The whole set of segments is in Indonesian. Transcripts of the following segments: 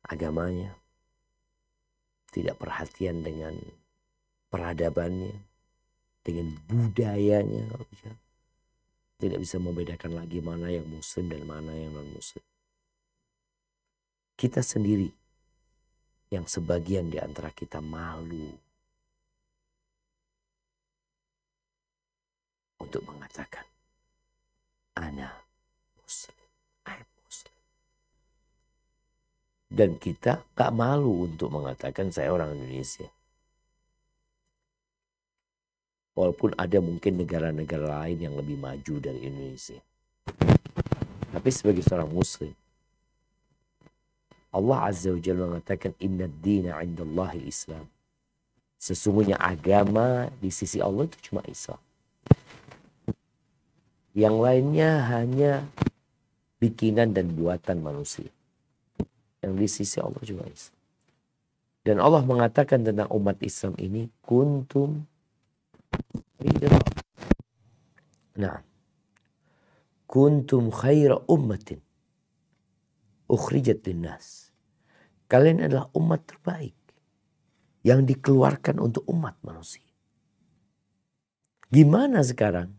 agamanya, tidak perhatian dengan peradabannya, dengan budayanya. Tidak bisa membedakan lagi mana yang muslim dan mana yang non muslim. Kita sendiri yang sebagian di antara kita malu untuk mengatakan ana muslim, I'm muslim. Dan kita gak malu untuk mengatakan saya orang Indonesia. Walaupun ada mungkin negara-negara lain yang lebih maju dari Indonesia. Tapi sebagai seorang muslim, Allah Azza wa Jalla mengatakan inna ad-dina 'indallahi Islam. Sesungguhnya agama di sisi Allah itu cuma Islam. Yang lainnya hanya bikinan dan buatan manusia. Yang di sisi Allah cuma Islam. Dan Allah mengatakan tentang umat Islam ini kuntum nah, kuntum khaira ummatin ukhrijat linnas. Kalian adalah umat terbaik yang dikeluarkan untuk umat manusia. Gimana sekarang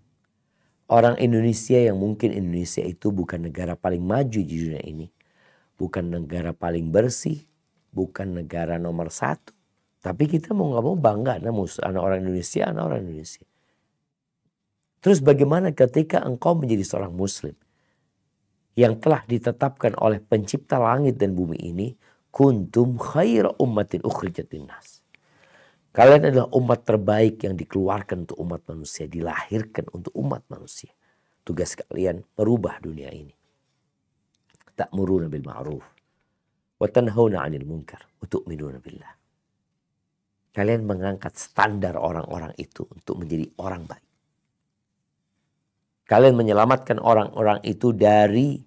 orang Indonesia yang mungkin Indonesia itu bukan negara paling maju di dunia ini, bukan negara paling bersih, bukan negara nomor 1, tapi kita mau nggak mau bangga anak orang Indonesia, anak orang Indonesia. Terus bagaimana ketika engkau menjadi seorang muslim yang telah ditetapkan oleh pencipta langit dan bumi ini, kuntum khaira ummatin ukhrijat linnas. Kalian adalah umat terbaik yang dikeluarkan untuk umat manusia, dilahirkan untuk umat manusia. Tugas kalian merubah dunia ini. Ta'muruna bil ma'ruf wa tanhauna 'anil munkar wa tu'minuna billah. Kalian mengangkat standar orang-orang itu untuk menjadi orang baik. Kalian menyelamatkan orang-orang itu dari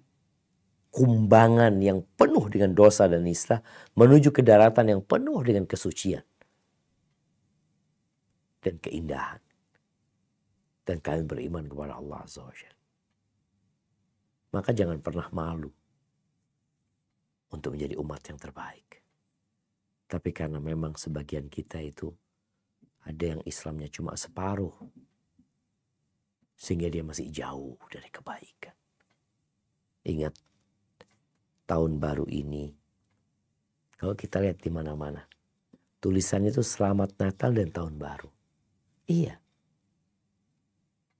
kumbangan yang penuh dengan dosa dan nista menuju ke daratan yang penuh dengan kesucian dan keindahan. Dan kalian beriman kepada Allah Azza wa Jalla. Maka jangan pernah malu untuk menjadi umat yang terbaik. Tapi karena memang sebagian kita itu ada yang Islamnya cuma separuh, sehingga dia masih jauh dari kebaikan. Ingat, tahun baru ini, kalau kita lihat di mana-mana, tulisannya itu Selamat Natal dan Tahun Baru. Iya.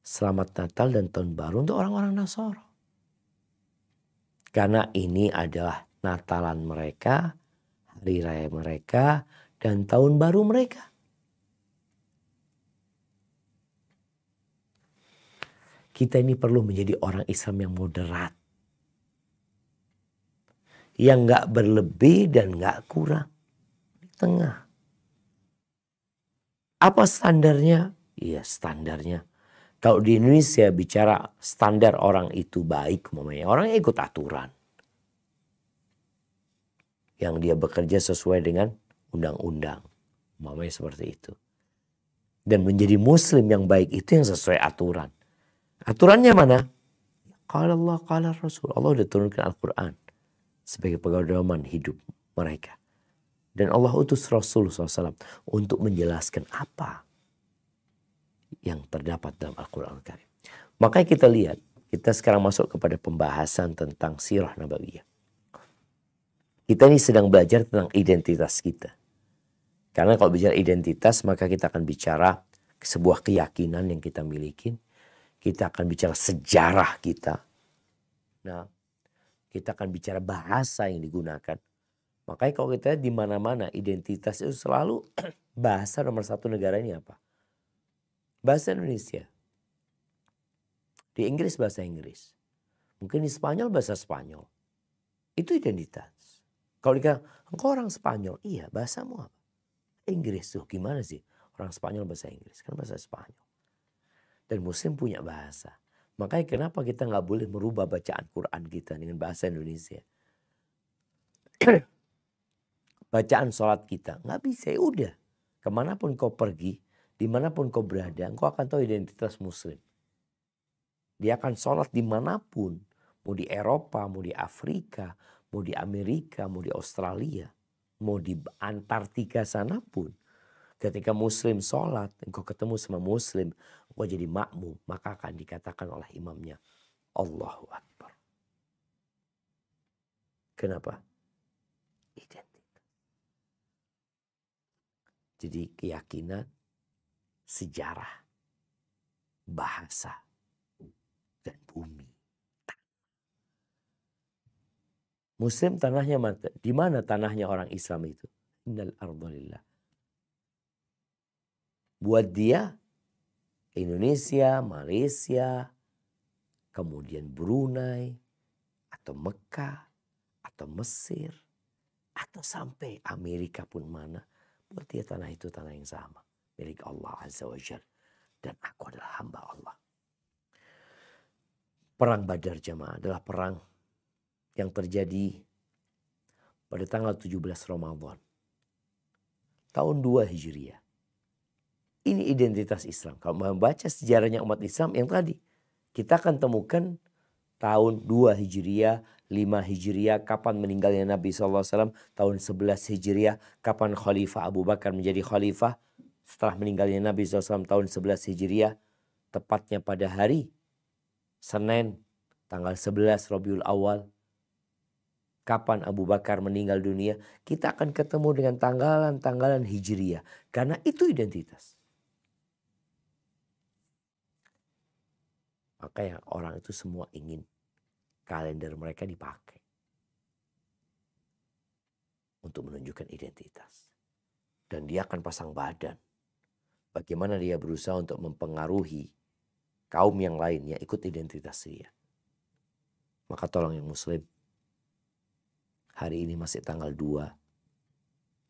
Selamat Natal dan Tahun Baru untuk orang-orang Nasara. Karena ini adalah Natalan mereka, hari raya mereka, dan tahun baru mereka. Kita ini perlu menjadi orang Islam yang moderat. Yang gak berlebih dan gak kurang. Di tengah. Apa standarnya? Iya, standarnya. Kalau di Indonesia bicara standar orang itu baik, orang yang ikut aturan. Yang dia bekerja sesuai dengan undang-undang. Seperti itu. Dan menjadi muslim yang baik itu yang sesuai aturan. Aturannya mana? Qala Allah, qala Rasul. Allah sudah turunkan Al-Quran sebagai pedoman hidup mereka. Dan Allah utus Rasul SAW untuk menjelaskan apa yang terdapat dalam Al-Quran Al-Karim. Makanya kita lihat, kita sekarang masuk kepada pembahasan tentang sirah nabawiyah. Kita ini sedang belajar tentang identitas kita. Karena kalau bicara identitas, maka kita akan bicara sebuah keyakinan yang kita miliki. Kita akan bicara sejarah kita. Nah, kita akan bicara bahasa yang digunakan. Makanya kalau kita lihat di mana-mana identitas itu selalu bahasa nomor 1 negara ini apa? Bahasa Indonesia. Di Inggris bahasa Inggris. Mungkin di Spanyol bahasa Spanyol. Itu identitas. Kalau dikatakan, engkau orang Spanyol. Iya, bahasamu apa? Inggris tuh, gimana sih? Orang Spanyol bahasa Inggris, kan bahasa Spanyol. Dan Muslim punya bahasa. Makanya kenapa kita nggak boleh merubah bacaan Quran kita dengan bahasa Indonesia. Bacaan sholat kita nggak bisa, ya udah. Kemanapun kau pergi, dimanapun kau berada, engkau akan tahu identitas Muslim. Dia akan sholat dimanapun. Mau di Eropa, mau di Afrika, mau di Amerika, mau di Australia, mau di Antartika sana pun. Ketika muslim sholat, engkau ketemu sama muslim, engkau jadi makmum, maka akan dikatakan oleh imamnya, Allahu Akbar. Kenapa? Identitas. Jadi keyakinan, sejarah, bahasa, dan bumi. Muslim tanahnya mana? Di mana tanahnya orang Islam itu? Innal arda lillah. Buat dia, Indonesia, Malaysia, kemudian Brunei, atau Mekah, atau Mesir, atau sampai Amerika pun mana. Buat dia tanah itu tanah yang sama. Milik Allah Azza wa Jalla. Dan aku adalah hamba Allah. Perang Badar jamaah adalah perang yang terjadi pada tanggal 17 Ramadan. Tahun 2 Hijriah. Ini identitas Islam. Kalau membaca sejarahnya umat Islam yang tadi. Kita akan temukan tahun 2 Hijriah, 5 Hijriah, kapan meninggalnya Nabi SAW. Tahun 11 Hijriah, kapan Khalifah Abu Bakar menjadi Khalifah. Setelah meninggalnya Nabi SAW tahun 11 Hijriah. Tepatnya pada hari Senin, tanggal 11 Rabiul Awal. Kapan Abu Bakar meninggal dunia. Kita akan ketemu dengan tanggalan-tanggalan Hijriah. Karena itu identitas. Makanya orang itu semua ingin kalender mereka dipakai untuk menunjukkan identitas. Dan dia akan pasang badan. Bagaimana dia berusaha untuk mempengaruhi kaum yang lainnya ikut identitas dia. Maka tolong yang muslim. Hari ini masih tanggal 2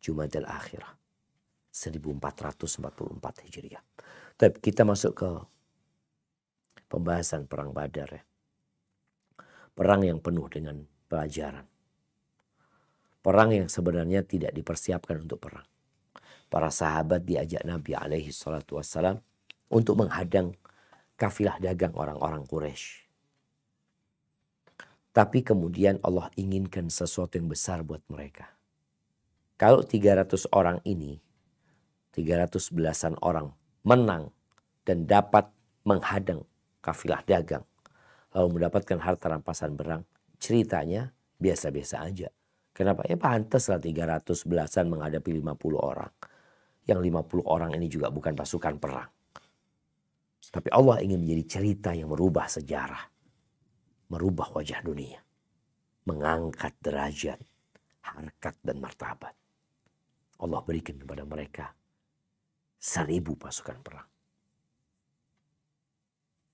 Jumadil Akhirah 1444 Hijriah. Tapi kita masuk ke pembahasan perang Badar ya. Perang yang penuh dengan pelajaran. Perang yang sebenarnya tidak dipersiapkan untuk perang. Para sahabat diajak Nabi SAW untuk menghadang kafilah dagang orang-orang Quraisy. Tapi kemudian Allah inginkan sesuatu yang besar buat mereka. Kalau 300 orang ini, 300 belasan orang menang dan dapat menghadang kafilah dagang, lalu mendapatkan harta rampasan perang, ceritanya biasa-biasa aja. Kenapa? Ya pantaslah 300 belasan menghadapi 50 orang. Yang 50 orang ini juga bukan pasukan perang. Tapi Allah ingin menjadi cerita yang merubah sejarah. Merubah wajah dunia. Mengangkat derajat, harkat dan martabat. Allah berikan kepada mereka 1000 pasukan perang.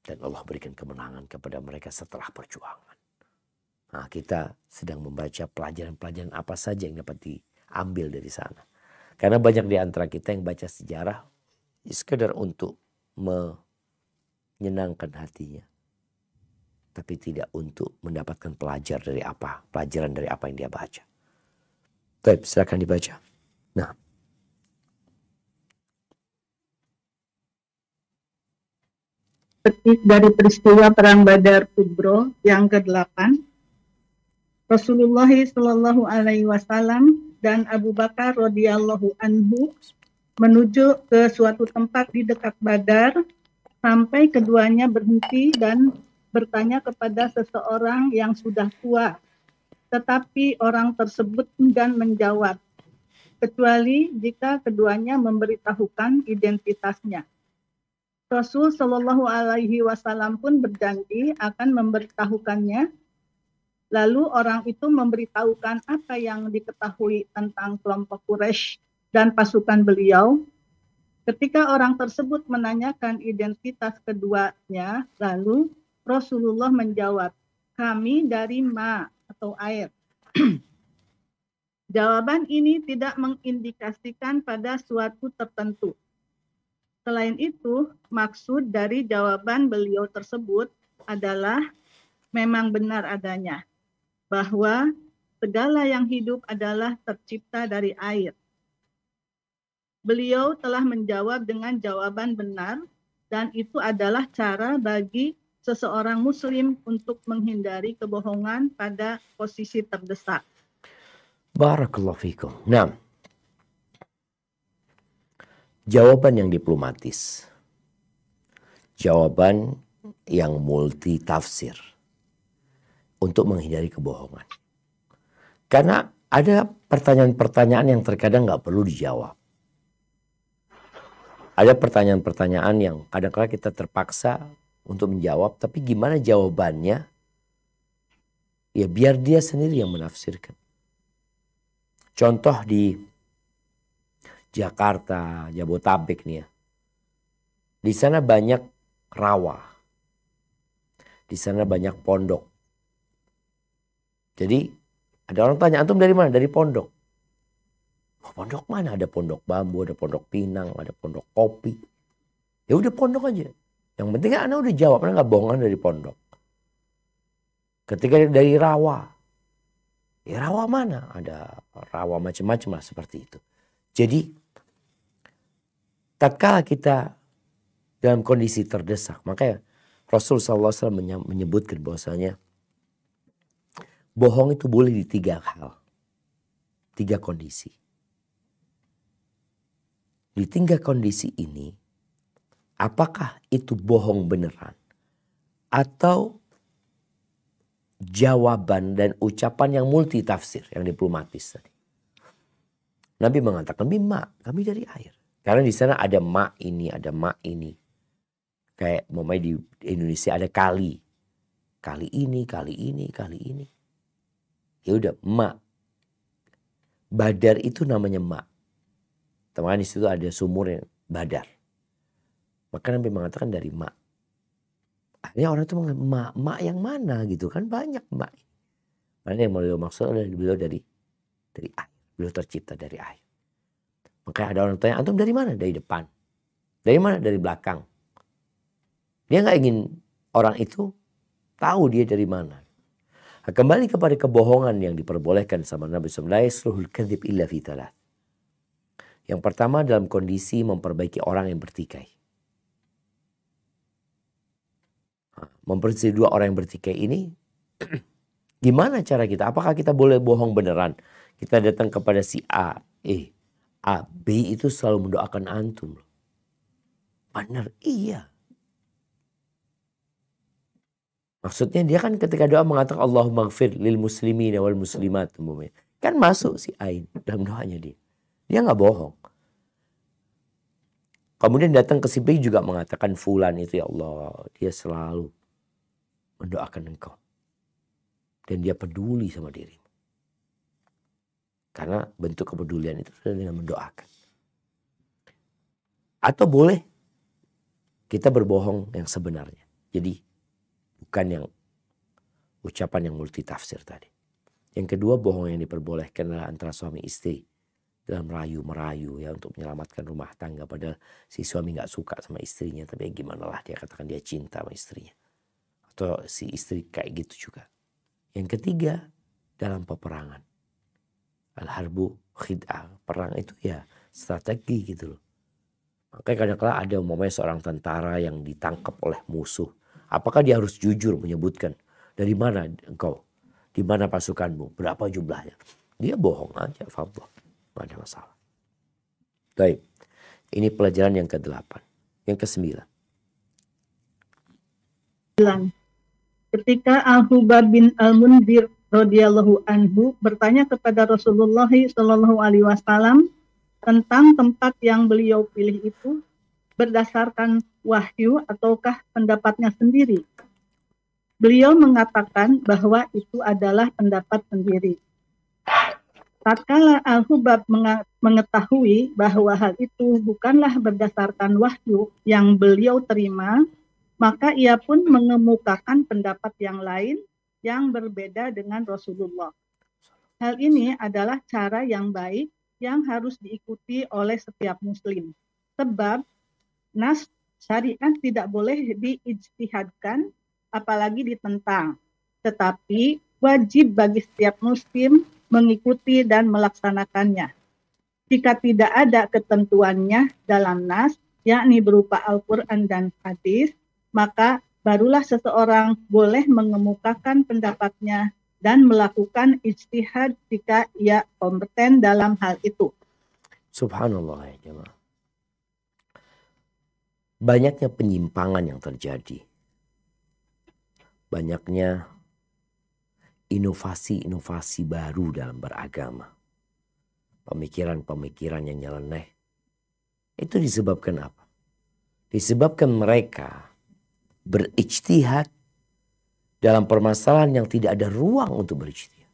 Dan Allah berikan kemenangan kepada mereka setelah perjuangan. Nah, kita sedang membaca pelajaran-pelajaran apa saja yang dapat diambil dari sana. Karena banyak di antara kita yang baca sejarah sekedar untuk menyenangkan hatinya. Tapi tidak untuk mendapatkan pelajaran dari apa yang dia baca. Baik, silakan dibaca. Nah. Petik dari peristiwa Perang Badar Kubro yang ke-8, Rasulullah Shallallahu Alaihi Wasallam dan Abu Bakar radhiyallahu anhu menuju ke suatu tempat di dekat Badar sampai keduanya berhenti dan bertanya kepada seseorang yang sudah tua. Tetapi orang tersebut enggan menjawab, kecuali jika keduanya memberitahukan identitasnya. Rasul Shallallahu Alaihi Wasallam pun berjanji akan memberitahukannya. Lalu orang itu memberitahukan apa yang diketahui tentang kelompok Quraisy dan pasukan beliau. Ketika orang tersebut menanyakan identitas keduanya, lalu Rasulullah menjawab, kami dari ma atau air. Jawaban ini tidak mengindikasikan pada suatu tertentu. Selain itu, maksud dari jawaban beliau tersebut adalah memang benar adanya, bahwa segala yang hidup adalah tercipta dari air. Beliau telah menjawab dengan jawaban benar, dan itu adalah cara bagi seseorang muslim untuk menghindari kebohongan pada posisi terdesak. Barakallahu fikum. Nah, jawaban yang diplomatis. Jawaban yang multi tafsir untuk menghindari kebohongan. Karena ada pertanyaan-pertanyaan yang terkadang nggak perlu dijawab. Ada pertanyaan-pertanyaan yang kadang-kadang kita terpaksa untuk menjawab, tapi gimana jawabannya? Ya biar dia sendiri yang menafsirkan. Contoh di Jakarta, Jabotabek nih ya. Di sana banyak rawa. Di sana banyak pondok. Jadi ada orang tanya, antum dari mana? Dari pondok. Oh, pondok mana? Ada pondok bambu, ada pondok pinang, ada pondok kopi. Ya udah pondok aja. Yang penting kan Anda udah jawab, Anda nggak bohongan dari pondok. Ketika dari rawa, ya rawa mana? Ada rawa macam-macam lah seperti itu. Jadi tatkala kita dalam kondisi terdesak, makanya Rasul SAW menyebutkan bahwasanya bohong itu boleh di 3 hal, 3 kondisi. Di 3 kondisi ini, apakah itu bohong beneran atau jawaban dan ucapan yang multi tafsir, yang diplomatis tadi. Nabi mengatakan, kami dari air. Karena di sana ada ma ini, ada ma ini. Kayak di Indonesia ada kali. Kali ini, kali ini, kali ini. Ya udah, ma. Badar itu namanya ma. Teman-teman di situ ada sumur yang badar. Maka Nabi mengatakan dari ma. Akhirnya orang itu mengatakan, ma yang mana gitu kan, banyak ma. Karena yang beliau maksud adalah beliau dari air. Beliau tercipta dari air. Makanya ada orang tanya, antum dari mana? Dari depan. Dari mana? Dari belakang. Dia nggak ingin orang itu tahu dia dari mana. Nah, kembali kepada kebohongan yang diperbolehkan sama Nabi SAW. Yang pertama dalam kondisi memperbaiki orang yang bertikai. Memperbaiki 2 orang yang bertikai ini, gimana cara kita? Apakah kita boleh bohong beneran? Kita datang kepada si A. B itu selalu mendoakan antum. Benar, iya. Maksudnya dia kan ketika doa mengatakan Allahumma gfir lil muslimin wal muslimat. Kan masuk si Ain dalam doanya dia. Dia nggak bohong. Kemudian datang ke si B juga mengatakan fulan itu ya Allah. Dia selalu mendoakan engkau. Dan dia peduli sama dirimu. Karena bentuk kepedulian itu adalah dengan mendoakan. Atau boleh kita berbohong yang sebenarnya. Jadi bukan yang ucapan yang multitafsir tadi. Yang kedua, bohong yang diperbolehkan adalah antara suami istri. Dalam merayu ya untuk menyelamatkan rumah tangga. Padahal si suami gak suka sama istrinya. Tapi gimana lah dia katakan dia cinta sama istrinya. Atau si istri kayak gitu juga. Yang ketiga, dalam peperangan. Al-harbu khid'ah. Perang itu ya strategi gitu loh. Makanya kadang-kadang ada umpamanya seorang tentara yang ditangkap oleh musuh. Apakah dia harus jujur menyebutkan dari mana engkau? Di mana pasukanmu? Berapa jumlahnya? Dia bohong aja, fadhlah. Tidak ada masalah. Baik. Ini pelajaran yang ke-8. Yang ke-9. Ketika Al-Hubab bin Al-Munzir radhiyallahu anhu bertanya kepada Rasulullah sallallahu alaihi wasallam tentang tempat yang beliau pilih itu berdasarkan wahyu ataukah pendapatnya sendiri. Beliau mengatakan bahwa itu adalah pendapat sendiri. Tatkala Al-Hubab mengetahui bahwa hal itu bukanlah berdasarkan wahyu yang beliau terima, maka ia pun mengemukakan pendapat yang lain yang berbeda dengan Rasulullah. Hal ini adalah cara yang baik yang harus diikuti oleh setiap muslim. Sebab nas syariat tidak boleh diijtihadkan apalagi ditentang. Tetapi wajib bagi setiap muslim mengikuti dan melaksanakannya. Jika tidak ada ketentuannya dalam nas, yakni berupa Al-Quran dan hadis, maka barulah seseorang boleh mengemukakan pendapatnya dan melakukan ijtihad jika ia kompeten dalam hal itu. Subhanallah ya jemaah. Banyaknya penyimpangan yang terjadi. Banyaknya inovasi-inovasi baru dalam beragama. Pemikiran-pemikiran yang nyeleneh. Itu disebabkan apa? Disebabkan mereka berijtihad dalam permasalahan yang tidak ada ruang untuk berijtihad.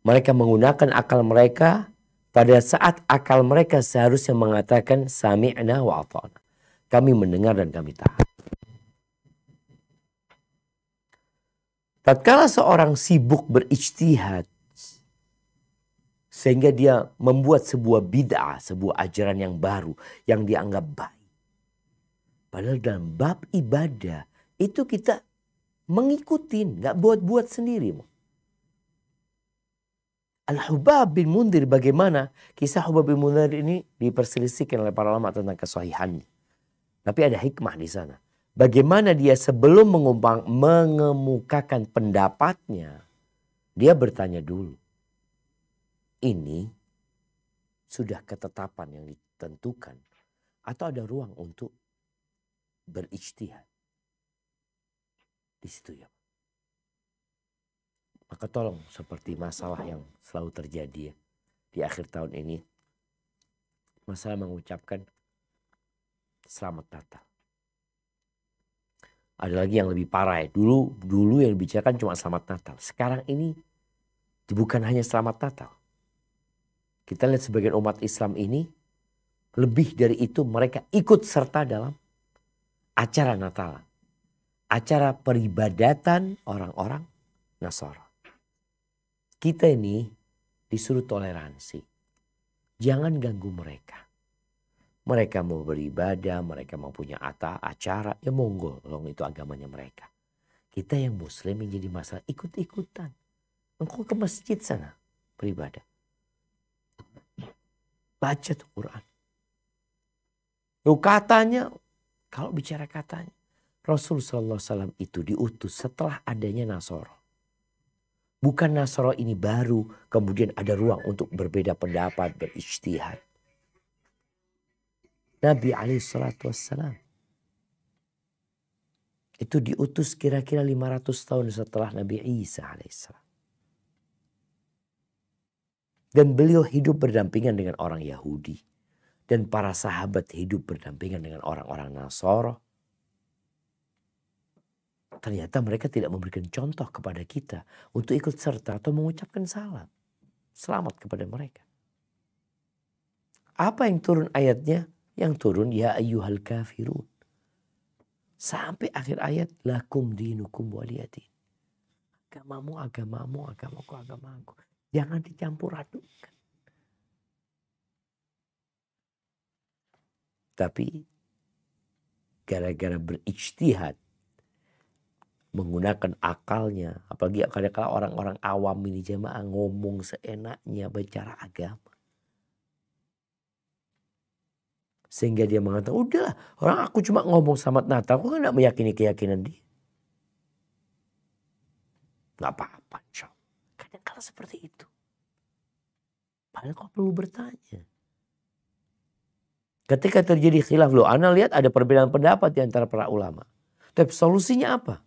Mereka menggunakan akal mereka pada saat akal mereka seharusnya mengatakan sami'na wa ata'na. Kami mendengar dan kami taat. Tatkala seorang sibuk berijtihad sehingga dia membuat sebuah bid'ah, sebuah ajaran yang baru yang dianggap baik. Padahal dalam bab ibadah itu kita mengikutin, nggak buat-buat sendiri. Al-Hubab bin Mundir, bagaimana kisah Hubab bin Mundir ini diperselisihkan oleh para ulama tentang kesahihannya. Tapi ada hikmah di sana. Bagaimana dia sebelum mengemukakan pendapatnya, dia bertanya dulu. Ini sudah ketetapan yang ditentukan atau ada ruang untuk berijtihad? Di situ ya. Maka tolong seperti masalah yang selalu terjadi ya, di akhir tahun ini. Masalah mengucapkan selamat Natal. Ada lagi yang lebih parah ya. Dulu yang dibicarakan cuma selamat Natal. Sekarang ini bukan hanya selamat Natal. Kita lihat sebagian umat Islam ini lebih dari itu mereka ikut serta dalam acara Natal. Acara peribadatan orang-orang Nasara. Kita ini disuruh toleransi. Jangan ganggu mereka. Mereka mau beribadah, mereka mau punya acara, ya monggo, itu agamanya mereka. Kita yang muslim yang jadi masalah ikut-ikutan. Engkau ke masjid sana beribadah. Baca tuh Quran. Katanya, kalau bicara katanya, Rasulullah SAW itu diutus setelah adanya Nasara. Bukan Nasara ini baru, kemudian ada ruang untuk berbeda pendapat, berijtihad. Nabi SAW itu diutus kira-kira 500 tahun setelah Nabi Isa AS. Dan beliau hidup berdampingan dengan orang Yahudi. Dan para sahabat hidup berdampingan dengan orang-orang Nasara. Ternyata mereka tidak memberikan contoh kepada kita untuk ikut serta atau mengucapkan salam. Selamat kepada mereka. Apa yang turun ayatnya? Yang turun ya ayyuhal kafirun. Sampai akhir ayat lakum dinukum waliyadin. Agamamu, agamaku, agamaku. Jangan dicampur adukan. Tapi gara-gara berijtihad, menggunakan akalnya, apalagi kadang-kadang orang-orang awam ini jemaah ngomong seenaknya bicara agama. Sehingga dia mengatakan, udahlah orang aku cuma ngomong selamat Natal, aku kan gak meyakini keyakinan dia. Gak apa-apa, kadang-kadang seperti itu. Padahal kau perlu bertanya. Ketika terjadi khilaf, Anda lihat ada perbedaan pendapat di antara para ulama. Tapi solusinya apa?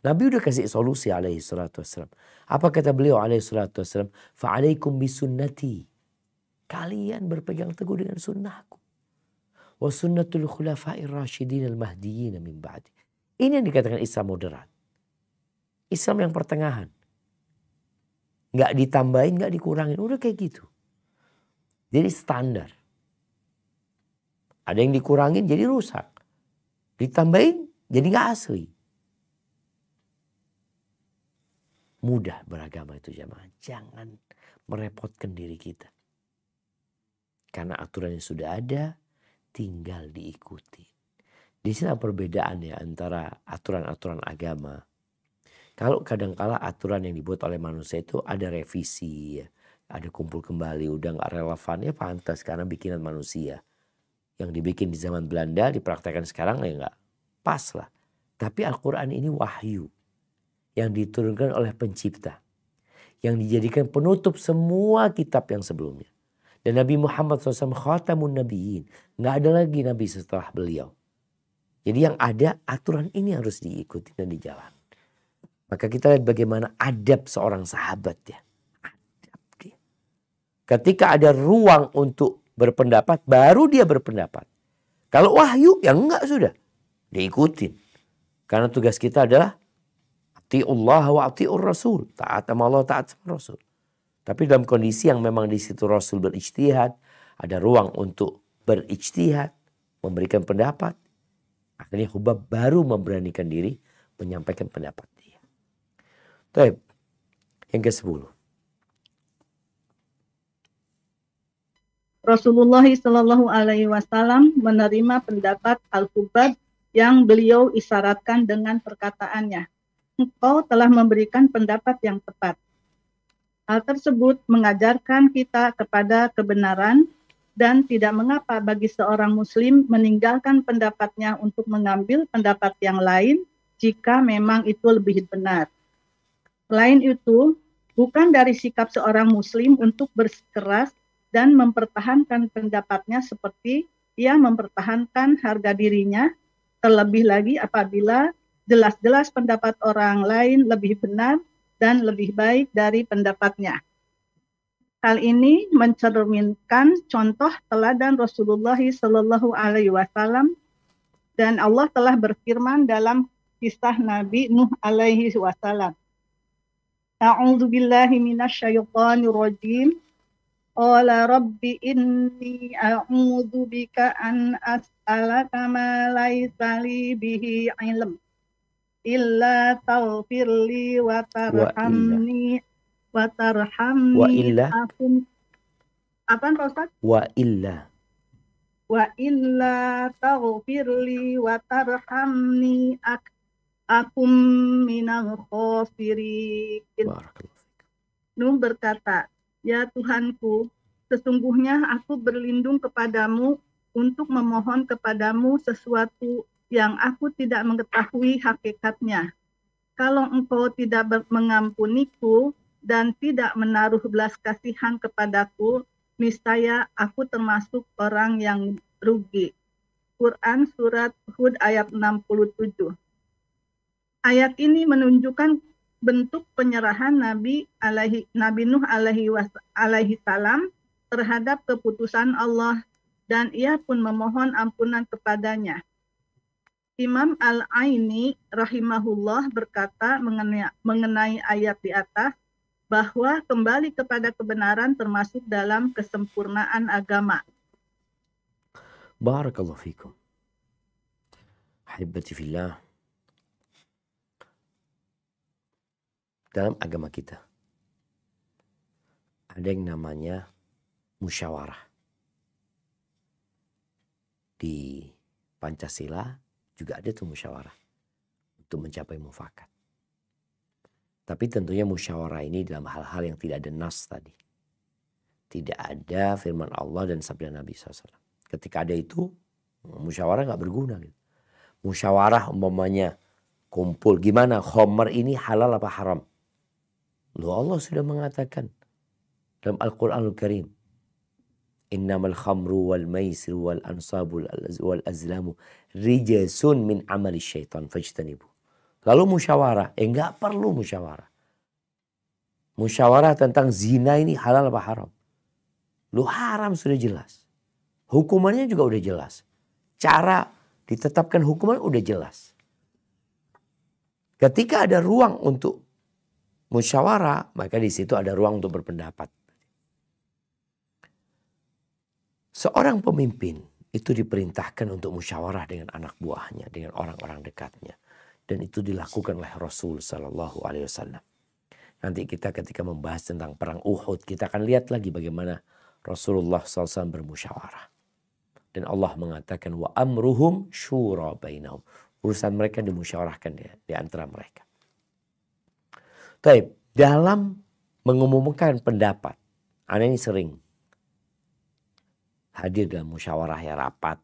Nabi udah kasih solusi alaihi salatu wassalam. Apa kata beliau alaihi salatu wassalam? Fa'alaikum bisunnati. Kalian berpegang teguh dengan sunnahku. Wa sunnatul khulafa'ir rasyidin al-mahdiyyin min ba'di. Ini yang dikatakan Islam moderat. Islam yang pertengahan. Nggak ditambahin, nggak dikurangin. Udah kayak gitu. Jadi standar. Ada yang dikurangin jadi rusak. Ditambahin jadi nggak asli. Mudah beragama itu jamaah. Jangan merepotkan diri kita. Karena aturan yang sudah ada, tinggal diikuti. Di sini perbedaannya antara aturan-aturan agama. Kalau kadang-kala aturan yang dibuat oleh manusia itu ada revisi, ada kumpul kembali, udah nggak relevan, ya pantas karena bikinan manusia. Yang dibikin di zaman Belanda dipraktekkan sekarang ya nggak pas lah. Tapi Al-Quran ini wahyu yang diturunkan oleh pencipta. Yang dijadikan penutup semua kitab yang sebelumnya. Dan Nabi Muhammad SAW khatamun nabiyyin. Nggak ada lagi nabi setelah beliau. Jadi yang ada aturan ini harus diikuti dan dijalan. Maka kita lihat bagaimana adab seorang sahabat ya. Adab dia. Ketika ada ruang untuk berpendapat, baru dia berpendapat. Kalau wahyu ya enggak sudah. Diikutin. Karena tugas kita adalah ati'ullah wa ati'ur rasul. Taat sama Allah, taat sama Rasul. Tapi dalam kondisi yang memang di situ Rasul berijtihad, ada ruang untuk berijtihad, memberikan pendapat. Akhirnya Hubab baru memberanikan diri menyampaikan pendapat dia. Baik. Yang ke-10. Rasulullah Shallallahu Alaihi Wasallam menerima pendapat Al-Hubab yang beliau isyaratkan dengan perkataannya, engkau telah memberikan pendapat yang tepat. Hal tersebut mengajarkan kita kepada kebenaran dan tidak mengapa bagi seorang muslim meninggalkan pendapatnya untuk mengambil pendapat yang lain jika memang itu lebih benar. Selain itu, bukan dari sikap seorang muslim untuk bersikeras dan mempertahankan pendapatnya seperti ia mempertahankan harga dirinya, terlebih lagi apabila jelas-jelas pendapat orang lain lebih benar dan lebih baik dari pendapatnya. Hal ini mencerminkan contoh teladan Rasulullah Shallallahu Alaihi Wasallam dan Allah telah berfirman dalam kisah Nabi Nuh Alaihi Wasallam. A'udzu billahi minasyaitonir rajim. Qala rabbi inni a'udzu bika an as'alaka ma laysa li bihi ilm. Illa taghfirli wa tarhamni wa tarhamni akum. Apaan Pak Ustaz? Wa illa taghfirli wa tarhamni akum minal khasirin. Nuh berkata, ya Tuhanku, sesungguhnya aku berlindung kepadamu untuk memohon kepadamu sesuatu yang aku tidak mengetahui hakikatnya. Kalau engkau tidak mengampuniku dan tidak menaruh belas kasihan kepadaku, niscaya aku termasuk orang yang rugi. Quran Surat Hud ayat 67. Ayat ini menunjukkan bentuk penyerahan Nabi Nuh alaihi salam terhadap keputusan Allah dan ia pun memohon ampunan kepadanya. Imam Al-Aini rahimahullah berkata mengenai ayat di atas bahwa kembali kepada kebenaran termasuk dalam kesempurnaan agama. Barakallahu fikum. Ahibati fillah. Dalam agama kita ada yang namanya musyawarah. Di Pancasila juga ada tuh musyawarah untuk mencapai mufakat. Tapi tentunya musyawarah ini dalam hal-hal yang tidak ada nas tadi. Tidak ada firman Allah dan sabda Nabi SAW. Ketika ada itu, musyawarah nggak berguna. Gitu. Musyawarah umpamanya kumpul. Gimana khamr ini halal apa haram? Loh Allah sudah mengatakan dalam Al-Quranul Karim. Innamal khamru wal maisiru wal ansabu wal azlamu rijasun min amali syaitan fajtanibu. Lalu musyawarah. Enggak perlu musyawarah. Musyawarah tentang zina ini halal apa haram? Lu haram sudah jelas. Hukumannya juga udah jelas. Cara ditetapkan hukuman udah jelas. Ketika ada ruang untuk musyawarah, maka di situ ada ruang untuk berpendapat. Seorang pemimpin itu diperintahkan untuk musyawarah dengan anak buahnya, dengan orang-orang dekatnya. Dan itu dilakukan oleh Rasul Sallallahu Alaihi Wasallam. Nanti kita ketika membahas tentang perang Uhud, kita akan lihat lagi bagaimana Rasulullah SAW bermusyawarah. Dan Allah mengatakan wa amruhum syura bainahum. Urusan mereka dimusyawarahkan di antara mereka. Taib, dalam mengumumkan pendapat, Anda ini sering hadir dalam musyawarah ya rapat.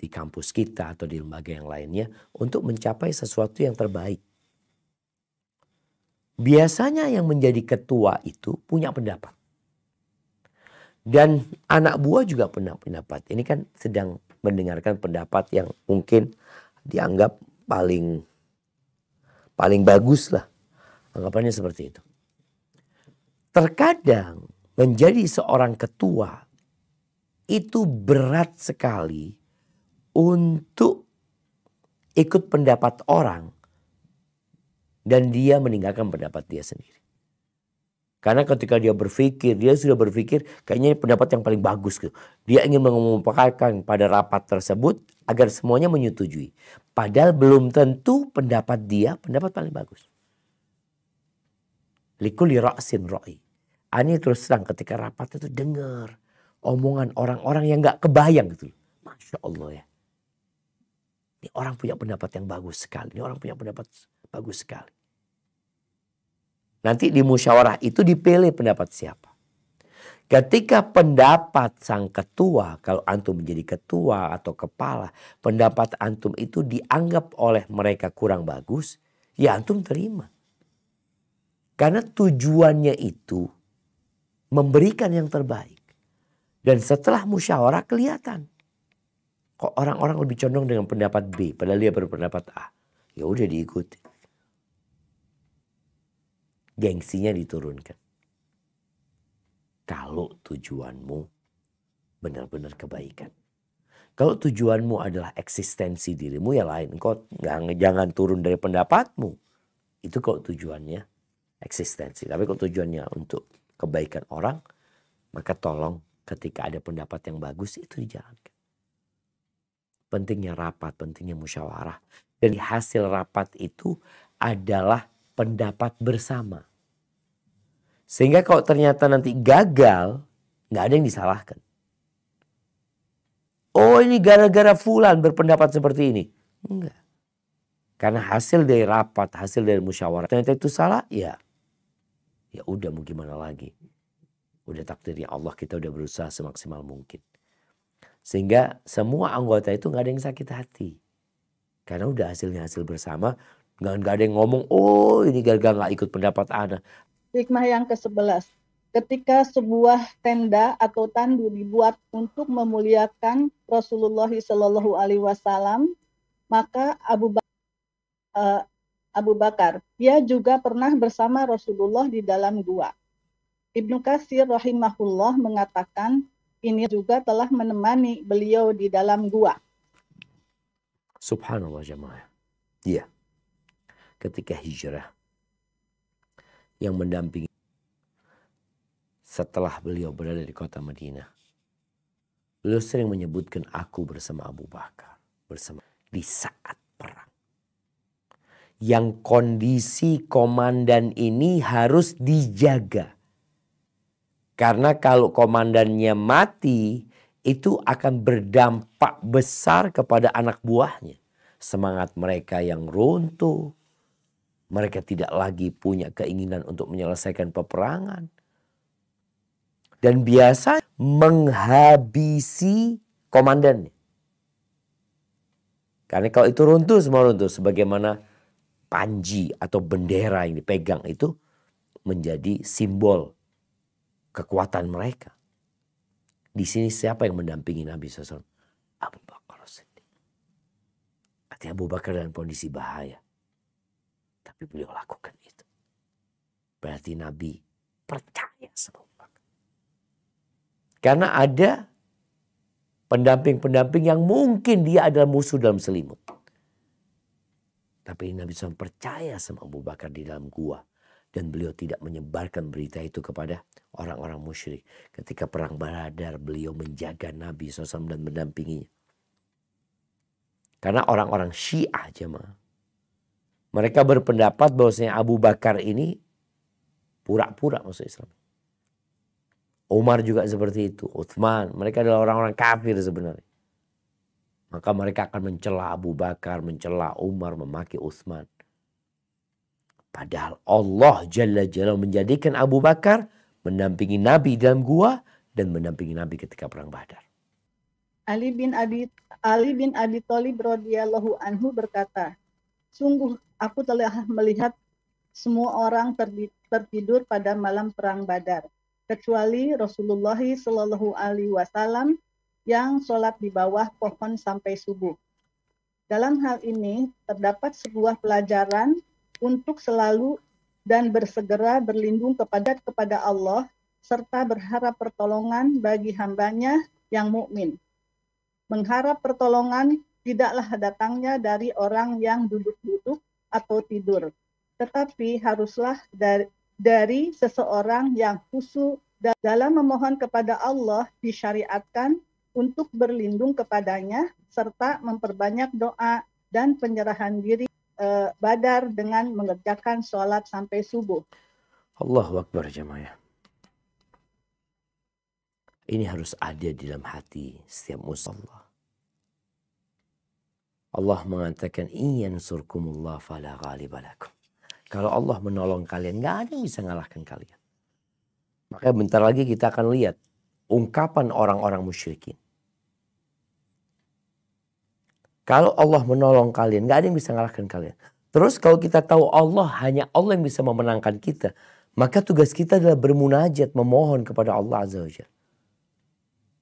di kampus kita atau di lembaga yang lainnya untuk mencapai sesuatu yang terbaik. Biasanya yang menjadi ketua itu punya pendapat. Dan anak buah juga punya pendapat. Ini kan sedang mendengarkan pendapat yang mungkin dianggap paling bagus lah. Anggapannya seperti itu. Terkadang menjadi seorang ketua itu berat sekali untuk ikut pendapat orang dan dia meninggalkan pendapat dia sendiri. Karena ketika dia sudah berpikir kayaknya pendapat yang paling bagus gitu. Dia ingin mengemukakan pada rapat tersebut agar semuanya menyetujui. Padahal belum tentu pendapat dia pendapat paling bagus. Likulli ra'sin ra'i. Ani terus terang ketika rapat itu dengar omongan orang-orang yang gak kebayang gitu. Masya Allah ya. Ini orang punya pendapat yang bagus sekali. Ini orang punya pendapat bagus sekali. Nanti di musyawarah itu dipilih pendapat siapa. Ketika pendapat sang ketua, kalau antum menjadi ketua atau kepala, pendapat antum itu dianggap oleh mereka kurang bagus, ya antum terima. Karena tujuannya itu memberikan yang terbaik. Dan setelah musyawarah kelihatan. Kok orang-orang lebih condong dengan pendapat B, padahal dia berpendapat A. Ya udah diikuti. Gengsinya diturunkan. Kalau tujuanmu benar-benar kebaikan. Kalau tujuanmu adalah eksistensi dirimu ya lain. Kau jangan turun dari pendapatmu. Itu kalau tujuannya eksistensi. Tapi kalau tujuannya untuk kebaikan orang, maka tolong ketika ada pendapat yang bagus itu dijalankan. Pentingnya rapat, pentingnya musyawarah. Dan hasil rapat itu adalah pendapat bersama. Sehingga kalau ternyata nanti gagal, nggak ada yang disalahkan. Oh ini gara-gara fulan berpendapat seperti ini. Enggak. Karena hasil dari rapat, hasil dari musyawarah. Ternyata itu salah, ya udah mau gimana lagi. Udah takdirnya Allah, kita udah berusaha semaksimal mungkin. Sehingga semua anggota itu nggak ada yang sakit hati. Karena udah hasilnya hasil bersama. Nggak ada yang ngomong, oh ini gara-gara nggak ikut pendapat Ana. Hikmah yang ke-11. Ketika sebuah tenda atau tandu dibuat untuk memuliakan Rasulullah Shallallahu Alaihi Wasallam, maka Abu Bakar, dia juga pernah bersama Rasulullah di dalam gua. Ibnu Katsir rahimahullah mengatakan ini juga telah menemani beliau di dalam gua. Subhanallah jamaah. Iya. Ketika hijrah yang mendampingi setelah beliau berada di kota Madinah. Beliau sering menyebutkan aku bersama Abu Bakar. Bersama di saat perang. Yang kondisi komandan ini harus dijaga. Karena kalau komandannya mati, itu akan berdampak besar kepada anak buahnya. Semangat mereka yang runtuh. Mereka tidak lagi punya keinginan untuk menyelesaikan peperangan. Dan biasa menghabisi komandannya. Karena kalau itu runtuh, semua runtuh. Sebagaimana panji atau bendera yang dipegang itu menjadi simbol kekuatan mereka. Di sini siapa yang mendampingi Nabi SAW? Abu Bakar Siddiq. Artinya Abu Bakar dalam kondisi bahaya. Tapi beliau lakukan itu. Berarti Nabi percaya sama Abu Bakar. Karena ada pendamping-pendamping yang mungkin dia adalah musuh dalam selimut. Tapi Nabi SAW percaya sama Abu Bakar di dalam gua. Dan beliau tidak menyebarkan berita itu kepada orang-orang musyrik. Ketika perang Badar beliau menjaga Nabi SAW dan mendampinginya. Karena orang-orang Syiah jemaah. Mereka berpendapat bahwasanya Abu Bakar ini pura-pura masuk Islam. Umar juga seperti itu. Utsman. Mereka adalah orang-orang kafir sebenarnya. Maka mereka akan mencela Abu Bakar, mencela Umar, memaki Utsman. Padahal Allah Jalla Jalla menjadikan Abu Bakar mendampingi Nabi dalam gua dan mendampingi Nabi ketika perang Badar. Ali bin Abi Thalib radhiyallahu anhu berkata, sungguh aku telah melihat semua orang tertidur pada malam perang Badar, kecuali Rasulullah Shallallahu Alaihi Wasallam yang sholat di bawah pohon sampai subuh. Dalam hal ini terdapat sebuah pelajaran untuk selalu dan bersegera berlindung kepada Allah serta berharap pertolongan bagi hambanya yang mukmin. Mengharap pertolongan tidaklah datangnya dari orang yang duduk-duduk atau tidur, tetapi haruslah dari seseorang yang khusyuk dalam memohon kepada Allah disyariatkan untuk berlindung kepadanya serta memperbanyak doa dan penyerahan diri Badar dengan mengerjakan sholat sampai subuh. Allahu Akbar jemaah. Ini harus ada di dalam hati setiap musalla. Allah mengatakan iyansurkumullah fala ghalibalakum. Kalau Allah menolong kalian, gak ada yang bisa ngalahkan kalian. Makanya bentar lagi kita akan lihat ungkapan orang-orang musyrikin. Kalau Allah menolong kalian, gak ada yang bisa ngalahkan kalian. Terus kalau kita tahu hanya Allah yang bisa memenangkan kita, maka tugas kita adalah bermunajat, memohon kepada Allah Azza wa Jalla.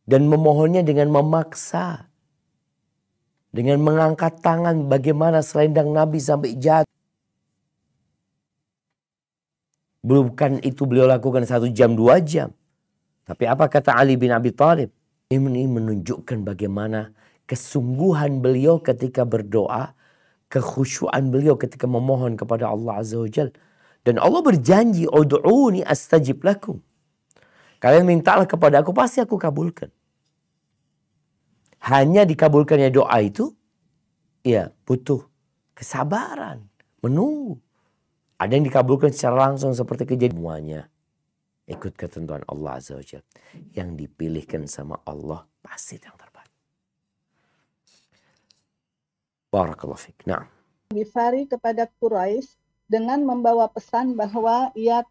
Dan memohonnya dengan memaksa. Dengan mengangkat tangan bagaimana selendang Nabi sampai jatuh. Bukan itu beliau lakukan 1 jam 2 jam. Tapi apa kata Ali bin Abi Thalib? Ini menunjukkan bagaimana kesungguhan beliau ketika berdoa. Kekhusyuan beliau ketika memohon kepada Allah Azza wa Jalla. Dan Allah berjanji, ud'uni astajib lakum. Kalian mintalah kepada aku, pasti aku kabulkan. Hanya dikabulkannya doa itu, ya butuh kesabaran, menunggu. Ada yang dikabulkan secara langsung seperti kejadian. Semuanya ikut ketentuan Allah Azza wa Jalla. Yang dipilihkan sama Allah pasti yang terbaik. Barakallahu fiik. Nah. Ghifari kepada Quraisy dengan membawa pesan bahwa ia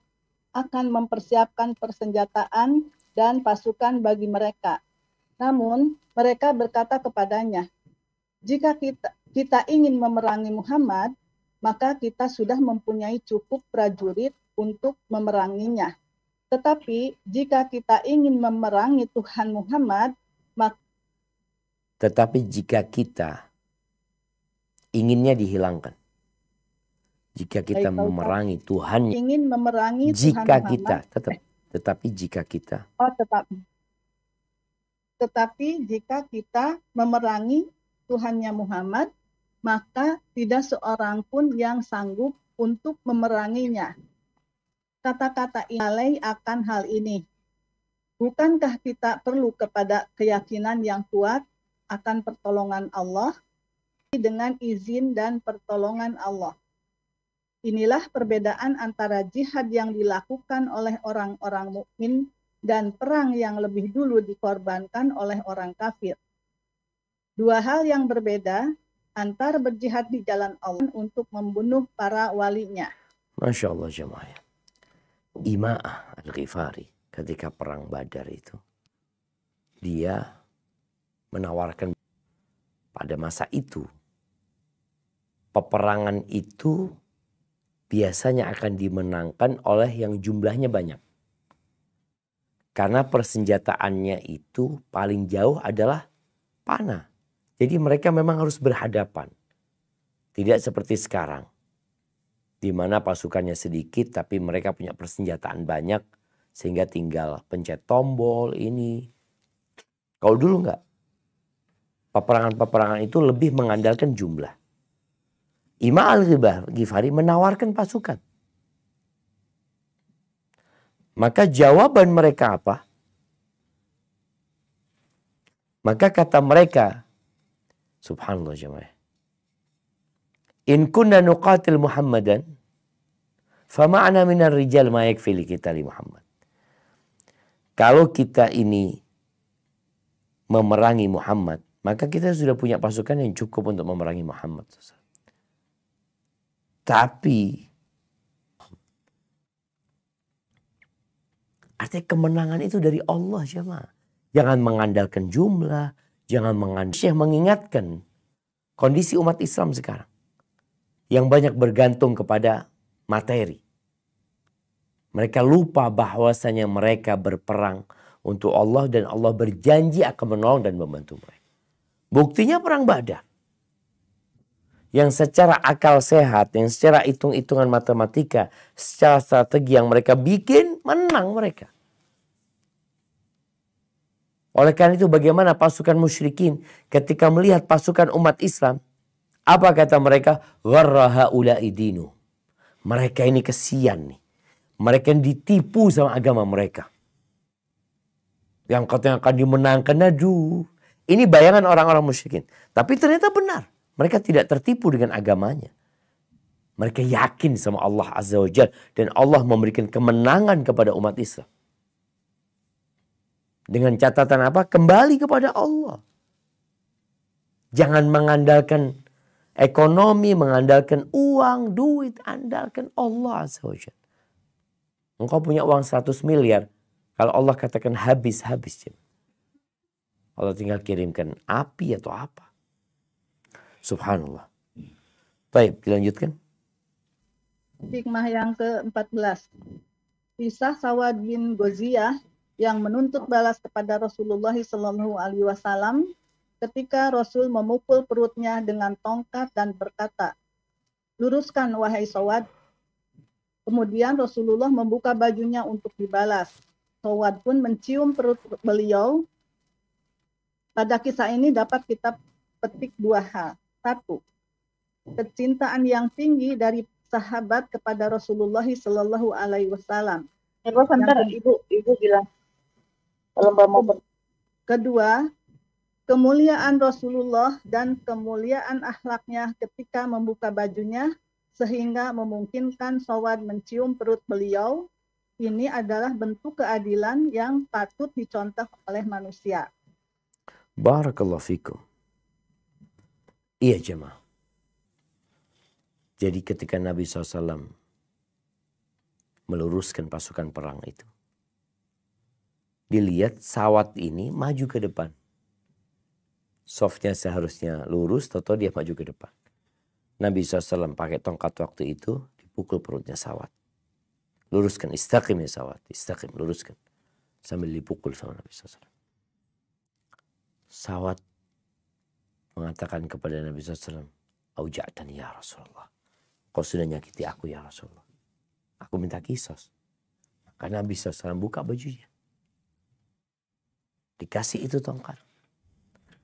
akan mempersiapkan persenjataan dan pasukan bagi mereka. Namun mereka berkata kepadanya, jika kita ingin memerangi Muhammad, maka kita sudah mempunyai cukup prajurit untuk memeranginya. Tetapi jika kita ingin memerangi Tuhan Muhammad, maka inginnya dihilangkan. Jika kita memerangi Tuhan, ingin memerangi jika Tuhan kita, Muhammad, tetapi jika kita, tetapi jika kita memerangi Tuhannya Muhammad, maka tidak seorang pun yang sanggup untuk memeranginya. Kata-kata ini akan hal ini. Bukankah kita perlu kepada keyakinan yang kuat akan pertolongan Allah dengan izin dan pertolongan Allah? Inilah perbedaan antara jihad yang dilakukan oleh orang-orang mukmin dan perang yang lebih dulu dikorbankan oleh orang kafir. Dua hal yang berbeda antara berjihad di jalan Allah untuk membunuh para walinya. Masya Allah jemaah. Ima'ah Al-Ghifari ketika perang Badar itu, dia menawarkan pada masa itu, peperangan itu biasanya akan dimenangkan oleh yang jumlahnya banyak. Karena persenjataannya itu paling jauh adalah panah. Jadi mereka memang harus berhadapan. Tidak seperti sekarang. Di mana pasukannya sedikit tapi mereka punya persenjataan banyak. Sehingga tinggal pencet tombol ini. Kalau dulu enggak. Peperangan-peperangan itu lebih mengandalkan jumlah. Imam Al-Ghifari menawarkan pasukan. Maka jawaban mereka apa? Maka kata mereka, subhanallah jemaah, in kunna nuqatil Muhammadan, fama'ana minar rijal ma yakfi li qitali Muhammad. Kalau kita ini memerangi Muhammad, maka kita sudah punya pasukan yang cukup untuk memerangi Muhammad. Tapi artinya kemenangan itu dari Allah jemaah. Jangan mengandalkan jumlah, Jangan mengandalkan. Syekh mengingatkan kondisi umat Islam sekarang yang banyak bergantung kepada materi. Mereka lupa bahwasanya mereka berperang untuk Allah dan Allah berjanji akan menolong dan membantu mereka. Buktinya perang Badar. Yang secara akal sehat, yang secara hitung-hitungan matematika, secara strategi yang mereka bikin, menang mereka. Oleh karena itu bagaimana pasukan musyrikin ketika melihat pasukan umat Islam, apa kata mereka? Gharra haula'i dinu. Mereka ini kesian nih. Mereka yang ditipu sama agama mereka. Yang katanya akan dimenangkan, aduh. Ini bayangan orang-orang musyrikin. Tapi ternyata benar. Mereka tidak tertipu dengan agamanya. Mereka yakin sama Allah Azza wa Jalla. Dan Allah memberikan kemenangan kepada umat Islam. Dengan catatan apa? Kembali kepada Allah. Jangan mengandalkan ekonomi, mengandalkan uang, duit. Andalkan Allah Azza wa Jalla. Engkau punya uang 100 miliar. Kalau Allah katakan habis-habis. Allah tinggal kirimkan api atau apa. Subhanallah. Baik, dilanjutkan. Hikmah yang ke-14. Kisah Sawad bin Ghaziyah yang menuntut balas kepada Rasulullah SAW ketika Rasul memukul perutnya dengan tongkat dan berkata, "Luruskan wahai Sawad." Kemudian Rasulullah membuka bajunya untuk dibalas. Sawad pun mencium perut beliau. Pada kisah ini dapat kita petik 2 hal. 1. Kecintaan yang tinggi dari sahabat kepada Rasulullah Sallallahu Alaihi Wasallam. Sebentar, ibu bilang kalau Mbak mau. Kedua, kemuliaan Rasulullah dan kemuliaan akhlaknya ketika membuka bajunya sehingga memungkinkan Sawad mencium perut beliau. Ini adalah bentuk keadilan yang patut dicontoh oleh manusia. Barakallahu fikum. Iya jemaah. Jadi ketika Nabi SAW meluruskan pasukan perang itu, dilihat Sawad ini maju ke depan. Softnya seharusnya lurus, toto dia maju ke depan. Nabi SAW pakai tongkat waktu itu, dipukul perutnya Sawad. Luruskan, istaqim ya Sawad, istaqim, luruskan. Sambil dipukul sama Nabi SAW. Sawad mengatakan kepada Nabi SAW, "Auja'tani ya Rasulullah." Kau sudah nyakiti aku ya Rasulullah. Aku minta kisos. Maka Nabi SAW buka bajunya. Dikasih itu tongkat.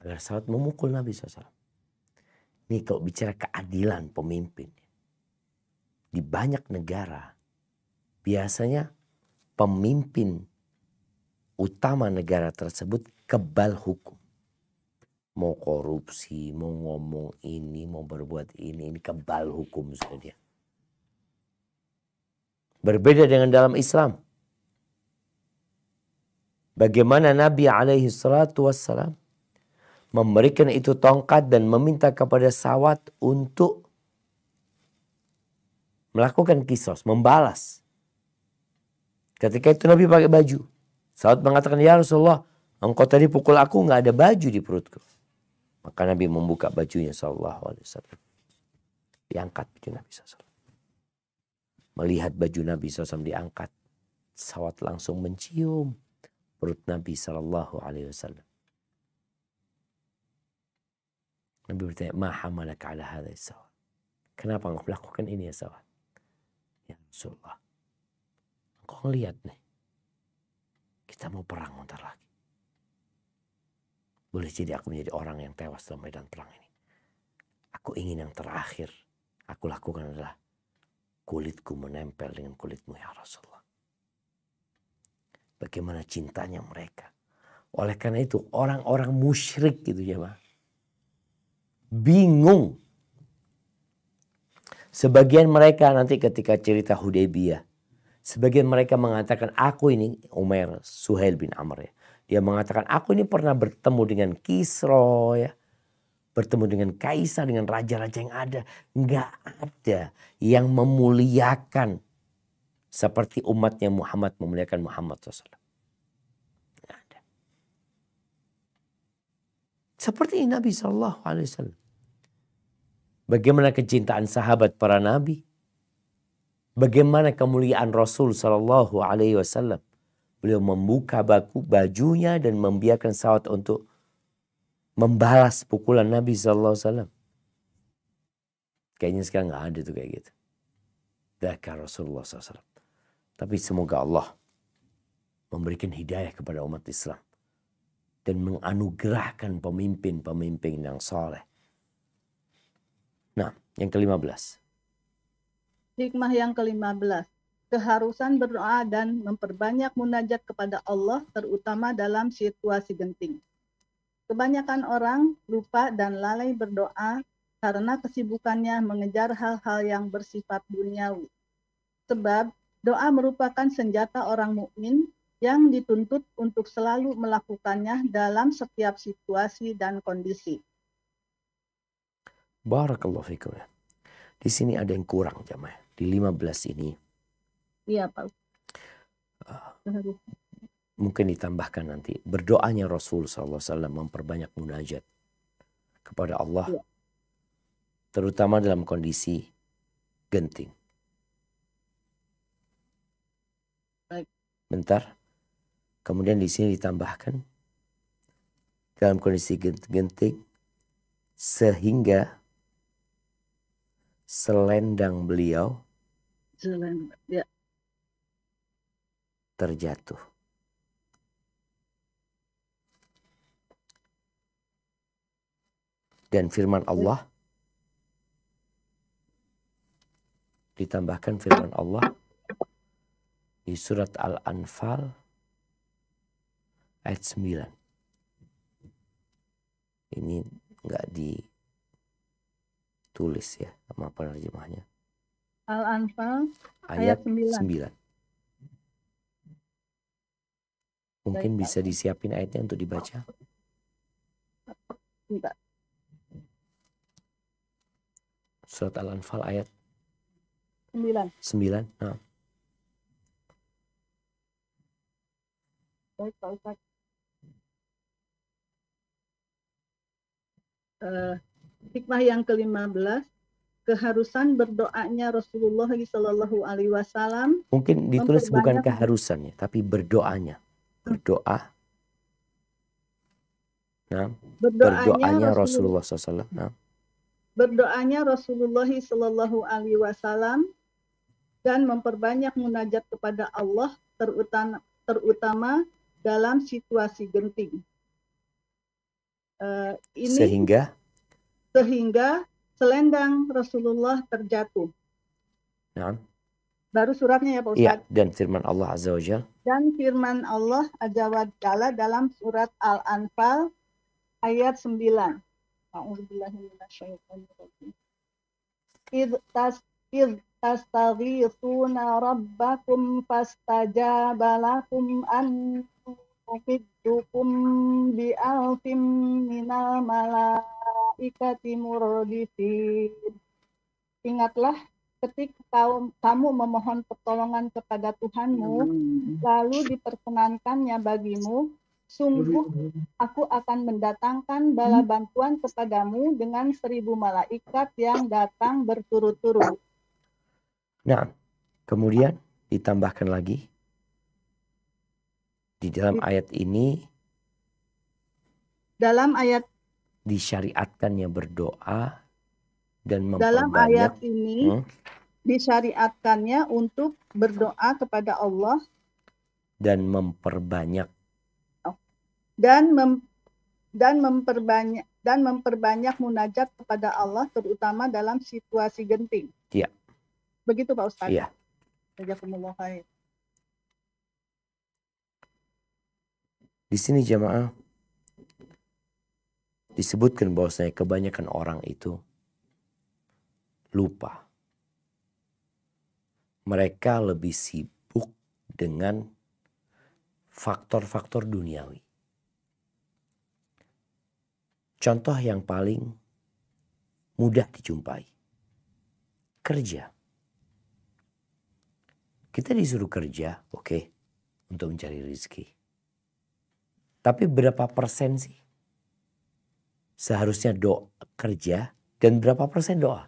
Agar Sawad memukul Nabi SAW. Ini kalau bicara keadilan pemimpin. Di banyak negara. Biasanya pemimpin utama negara tersebut kebal hukum. Mau korupsi, mau ngomong ini, mau berbuat ini kebal hukum sudah dia. Berbeda dengan dalam Islam. Bagaimana Nabi alaihi salatu wassalam memberikan itu tongkat dan meminta kepada Sawad untuk melakukan kisos, membalas. Ketika itu Nabi pakai baju. Sawad mengatakan, "Ya Rasulullah, engkau tadi pukul aku nggak ada baju di perutku." Maka Nabi membuka bajunya sallallahu alaihi wasallam. Diangkat baju Nabi SAW. Melihat baju Nabi SAW diangkat, Sawad langsung mencium perut Nabi sallallahu alaihi wasallam. Nabi bertanya, "Ma hamalaka ala hadha ya Sawad?" Kenapa engkau melakukan ini ya Sawad? Ya Rasulullah, engkau ngelihat nih, kita mau perang bentar lagi. Boleh jadi aku menjadi orang yang tewas dalam medan perang ini. Aku ingin yang terakhir aku lakukan adalah kulitku menempel dengan kulitmu ya Rasulullah. Bagaimana cintanya mereka. Oleh karena itu orang-orang musyrik gitu ya Pak. Bingung. Sebagian mereka nanti ketika cerita Hudaybiyah. Sebagian mereka mengatakan aku ini Umair Suhail bin Amr ya. Dia mengatakan aku ini pernah bertemu dengan Kisra ya. Bertemu dengan kaisar, dengan raja-raja yang ada. Enggak ada yang memuliakan seperti umatnya Muhammad memuliakan Muhammad SAW. Enggak ada. Seperti Nabi SAW. Bagaimana kecintaan sahabat para nabi. Bagaimana kemuliaan Rasul SAW. Beliau membuka bajunya dan membiarkan sahabat untuk membalas pukulan Nabi SAW. Kayaknya sekarang gak ada tuh kayak gitu. Dzakar Rasulullah SAW. Tapi semoga Allah memberikan hidayah kepada umat Islam. Dan menganugerahkan pemimpin-pemimpin yang saleh. Nah, yang ke-15. Hikmah yang ke-15. Keharusan berdoa dan memperbanyak munajat kepada Allah, terutama dalam situasi genting. Kebanyakan orang lupa dan lalai berdoa karena kesibukannya mengejar hal-hal yang bersifat duniawi. Sebab doa merupakan senjata orang mukmin yang dituntut untuk selalu melakukannya dalam setiap situasi dan kondisi. Barakallahu fikum ya. Di sini ada yang kurang jamaah. Di 15 ini. Iya Pak. Mungkin ditambahkan nanti. Berdoanya Rasul SAW memperbanyak munajat kepada Allah. Ya. Terutama dalam kondisi genting. Baik. Bentar. Kemudian di sini ditambahkan dalam kondisi genting sehingga selendang beliau terjatuh. Dan firman Allah ditambahkan firman Allah di surat Al-Anfal ayat 9. Ini enggak ditulis ya sama penerjemahnya. Al-Anfal ayat 9. Mungkin bisa disiapin ayatnya untuk dibaca. Enggak. Surat Al-Anfal ayat 9. Nah. Baik Pak Ustaz. Hikmah yang ke-15, keharusan berdoanya Rasulullah SAW. Mungkin ditulis bukan keharusannya, tapi berdoanya. Berdoa. Nah, berdoanya Rasulullah SAW. Nah. Berdoanya Rasulullah SAW dan memperbanyak munajat kepada Allah, terutama dalam situasi genting. Sehingga selendang Rasulullah terjatuh. Nah. Baru suratnya ya Pak Ustaz. Iya, dan firman Allah Azza wa Jalla. Dan firman Allah Azza wa Jalla dalam surat Al-Anfal ayat 9. A'udzubillahi minasyaitonirrajim. Idh tastaghithuna rabbakum fastajaba lakum umiddukum bi'alfim minal malaikati murdifin. Ingatlah ketika kamu memohon pertolongan kepada Tuhanmu, lalu diperkenankannya bagimu, sungguh aku akan mendatangkan bala bantuan kepadamu dengan 1000 malaikat yang datang berturut-turut. Nah, kemudian ditambahkan lagi di dalam ayat ini, dalam ayat disyariatkannya berdoa dan memperbanyak. Dalam ayat ini disyariatkannya untuk berdoa kepada Allah dan memperbanyak memperbanyak munajat kepada Allah, terutama dalam situasi genting. Iya. Begitu Pak Ustaz. Iya. Jazakumullah khair. Di sini jamaah disebutkan bahwasanya kebanyakan orang itu lupa. Mereka lebih sibuk dengan faktor-faktor duniawi. Contoh yang paling mudah dijumpai. Kerja. Kita disuruh kerja, oke, untuk mencari rezeki. Tapi berapa persen sih seharusnya doa kerja dan berapa persen doa.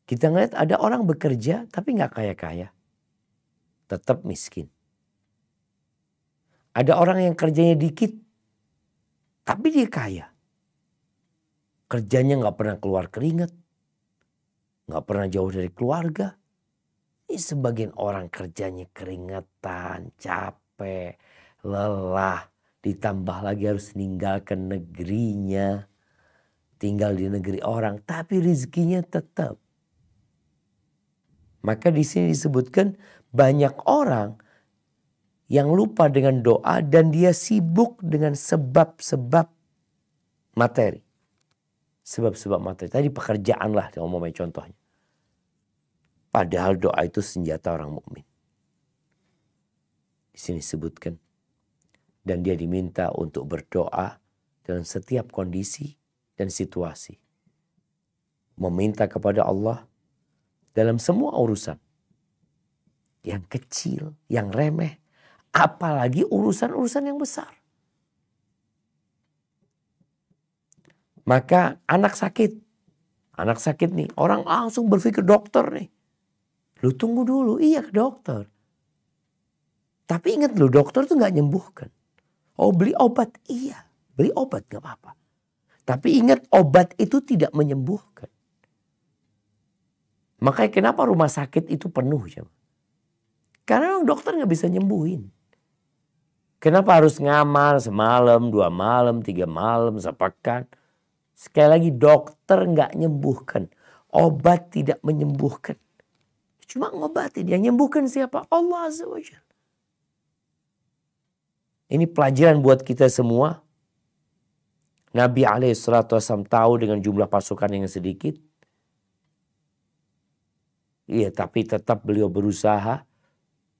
Kita ngeliat ada orang bekerja tapi nggak kaya-kaya, tetap miskin. Ada orang yang kerjanya dikit tapi dia kaya. Kerjanya nggak pernah keluar keringat, nggak pernah jauh dari keluarga. Ini sebagian orang kerjanya keringetan, capek, lelah. Ditambah lagi harus meninggalkan negerinya. Tinggal di negeri orang. Tapi rezekinya tetap. Maka di sini disebutkan banyak orang yang lupa dengan doa dan dia sibuk dengan sebab-sebab materi. Sebab-sebab materi. Tadi pekerjaan lah ngomongnya contohnya. Padahal doa itu senjata orang mukmin. Di sini disebutkan. Dan dia diminta untuk berdoa dalam setiap kondisi dan situasi. Meminta kepada Allah dalam semua urusan. Yang kecil, yang remeh. Apalagi urusan-urusan yang besar. Maka anak sakit. Anak sakit nih. Orang langsung berpikir dokter nih. Lu tunggu dulu, iya ke dokter. Tapi ingat lu, dokter tuh gak nyembuhkan. Oh beli obat, iya. Beli obat gak apa-apa. Tapi ingat obat itu tidak menyembuhkan. Makanya kenapa rumah sakit itu penuh? Karena dokter gak bisa nyembuhin. Kenapa harus ngamal semalam, 2 malam, 3 malam, sepekan. Sekali lagi dokter gak nyembuhkan. Obat tidak menyembuhkan. Cuma ngobatin, yang nyembuhkan siapa? Allah Azza wa Jalla. Ini pelajaran buat kita semua. Nabi SAW tahu dengan jumlah pasukan yang sedikit. Iya, tapi tetap beliau berusaha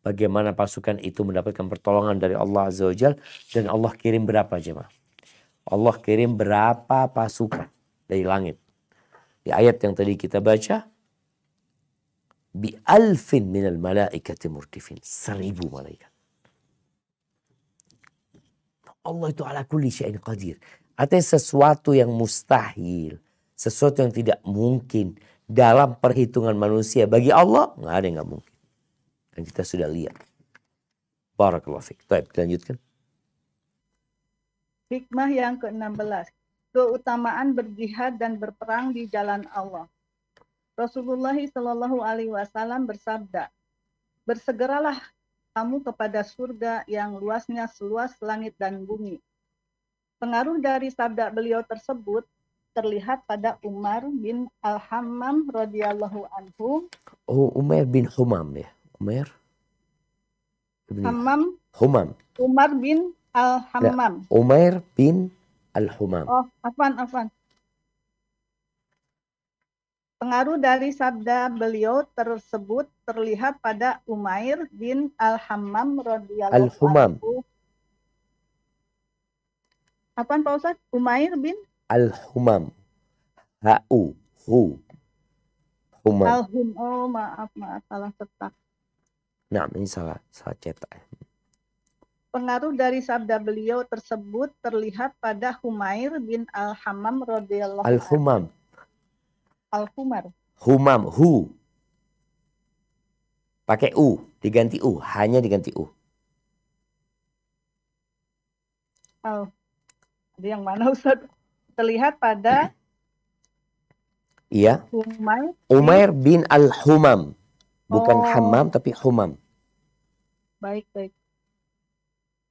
bagaimana pasukan itu mendapatkan pertolongan dari Allah Azza wa Jalla. Dan Allah kirim berapa jemaah? Allah kirim berapa pasukan dari langit? Di ayat yang tadi kita baca. Bi-alfin minal malaikati murdifin. 1000 malaikat. Allah itu ala kulli syai'in qadir. Artinya sesuatu yang mustahil. Sesuatu yang tidak mungkin. Dalam perhitungan manusia. Bagi Allah nggak ada yang nggak mungkin. Dan kita sudah lihat. Barakallahu fiik. Baik, lanjutkan. Hikmah yang ke-16. Keutamaan berjihad dan berperang di jalan Allah. Rasulullah Shallallahu Alaihi Wasallam bersabda, bersegeralah kamu kepada surga yang luasnya seluas langit dan bumi. Pengaruh dari sabda beliau tersebut terlihat pada Umar bin Al-Hammam radhiyallahu anhu. Oh, Umar bin Humam ya. Umar Hammam. Humam. Umar bin Al-Hammam. Umar bin Al-Humam. Oh, afwan. Pengaruh dari sabda beliau tersebut terlihat pada Umair bin Al-Hammam radhiyallahu anhu. Apaan Pak Ustaz? Umair bin Al-Humam. Hu. Humam. Al-Hum. Oh, maaf, salah cetak. Nah, ini salah cetak. Pengaruh dari sabda beliau tersebut terlihat pada Umair bin Al-Hammam radhiyallahu anhu. Al-Humam. Al-Humar. Humam, hu. Pakai u, diganti u, hanya diganti u. Ada yang mana Ustaz? Terlihat pada iya. Umair bin Al-Humam. Bukan Hammam tapi Humam. Baik.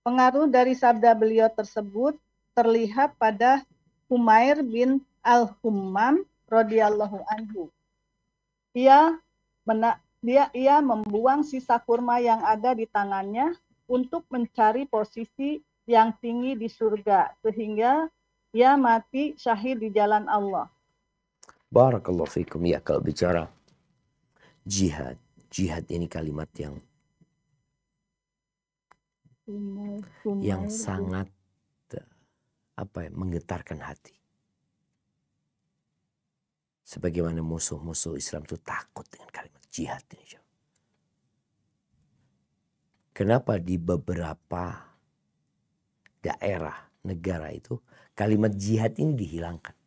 Pengaruh dari sabda beliau tersebut terlihat pada Umair bin Al-Humam radhiyallahu anhu. Ia membuang sisa kurma yang ada di tangannya untuk mencari posisi yang tinggi di surga sehingga ia mati syahid di jalan Allah. Barakallahu fikum. Ya, kalau bicara jihad ini kalimat yang sangat menggetarkan hati. Sebagaimana musuh-musuh Islam itu takut dengan kalimat jihad ini. Kenapa di beberapa daerah negara itu kalimat jihad ini dihilangkan.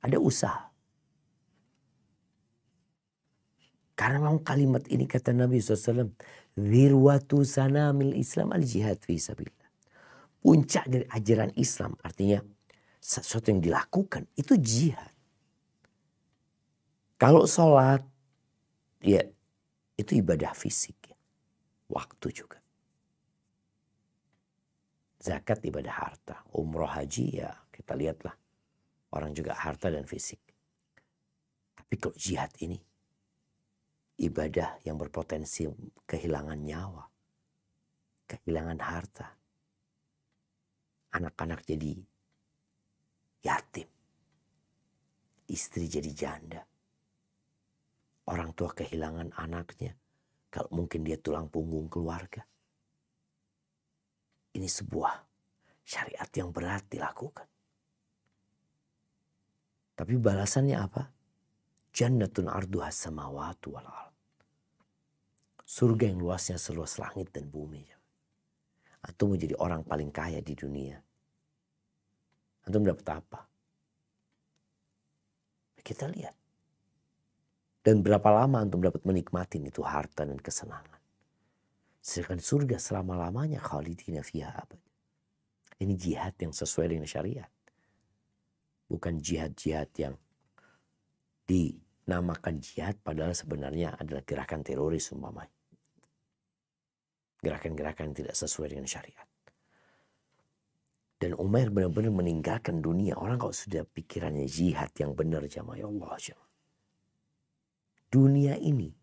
Ada usaha. Karena memang kalimat ini kata Nabi SAW, "Dhirwatu sanamil Islam al-jihad fi sabilillah." Puncak dari ajaran Islam, artinya sesuatu yang dilakukan, itu jihad. Kalau sholat, ya itu ibadah fisik. Ya. Waktu juga. Zakat ibadah harta. Umroh haji ya kita lihatlah. Orang juga harta dan fisik. Tapi kalau jihad ini, ibadah yang berpotensi kehilangan nyawa, kehilangan harta. Anak-anak jadi yatim. Istri jadi janda. Orang tua kehilangan anaknya. Kalau mungkin dia tulang punggung keluarga. Ini sebuah syariat yang berat dilakukan. Tapi balasannya apa? Jannatun arduha samawati wal ard. Surga yang luasnya seluas langit dan bumi. Antum menjadi orang paling kaya di dunia. Antum dapat apa? Kita lihat. Dan berapa lama antum dapat menikmati itu harta dan kesenangan. Sedangkan surga selama-lamanya khalidina fiha abad. Ini jihad yang sesuai dengan syariat. Bukan jihad-jihad yang dinamakan jihad padahal sebenarnya adalah gerakan teroris umpamanya. Gerakan-gerakan yang tidak sesuai dengan syariat. Dan Umair benar-benar meninggalkan dunia. Orang kalau sudah pikirannya jihad yang benar jamaah, ya Allah jamaah. Dunia ini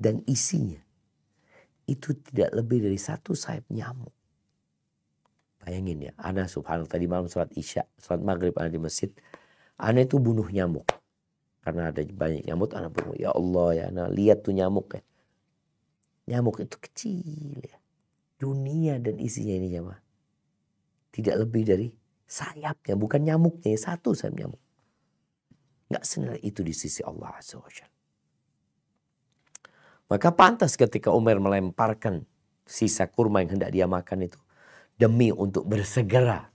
dan isinya itu tidak lebih dari satu sayap nyamuk. Bayangin ya, ana subhanallah tadi malam sholat isya, sholat maghrib ana di masjid. Ana itu bunuh nyamuk. Karena ada banyak nyamuk, ana bunuh. Ya Allah ya, ana lihat tuh nyamuk ya. Nyamuk itu kecil ya. Dunia dan isinya ini jamaah. Tidak lebih dari sayapnya, bukan nyamuknya, satu sayap nyamuk. Nggak senilai itu di sisi Allah Azza wa Jalla. Maka pantas ketika Umar melemparkan sisa kurma yang hendak dia makan itu. Demi untuk bersegera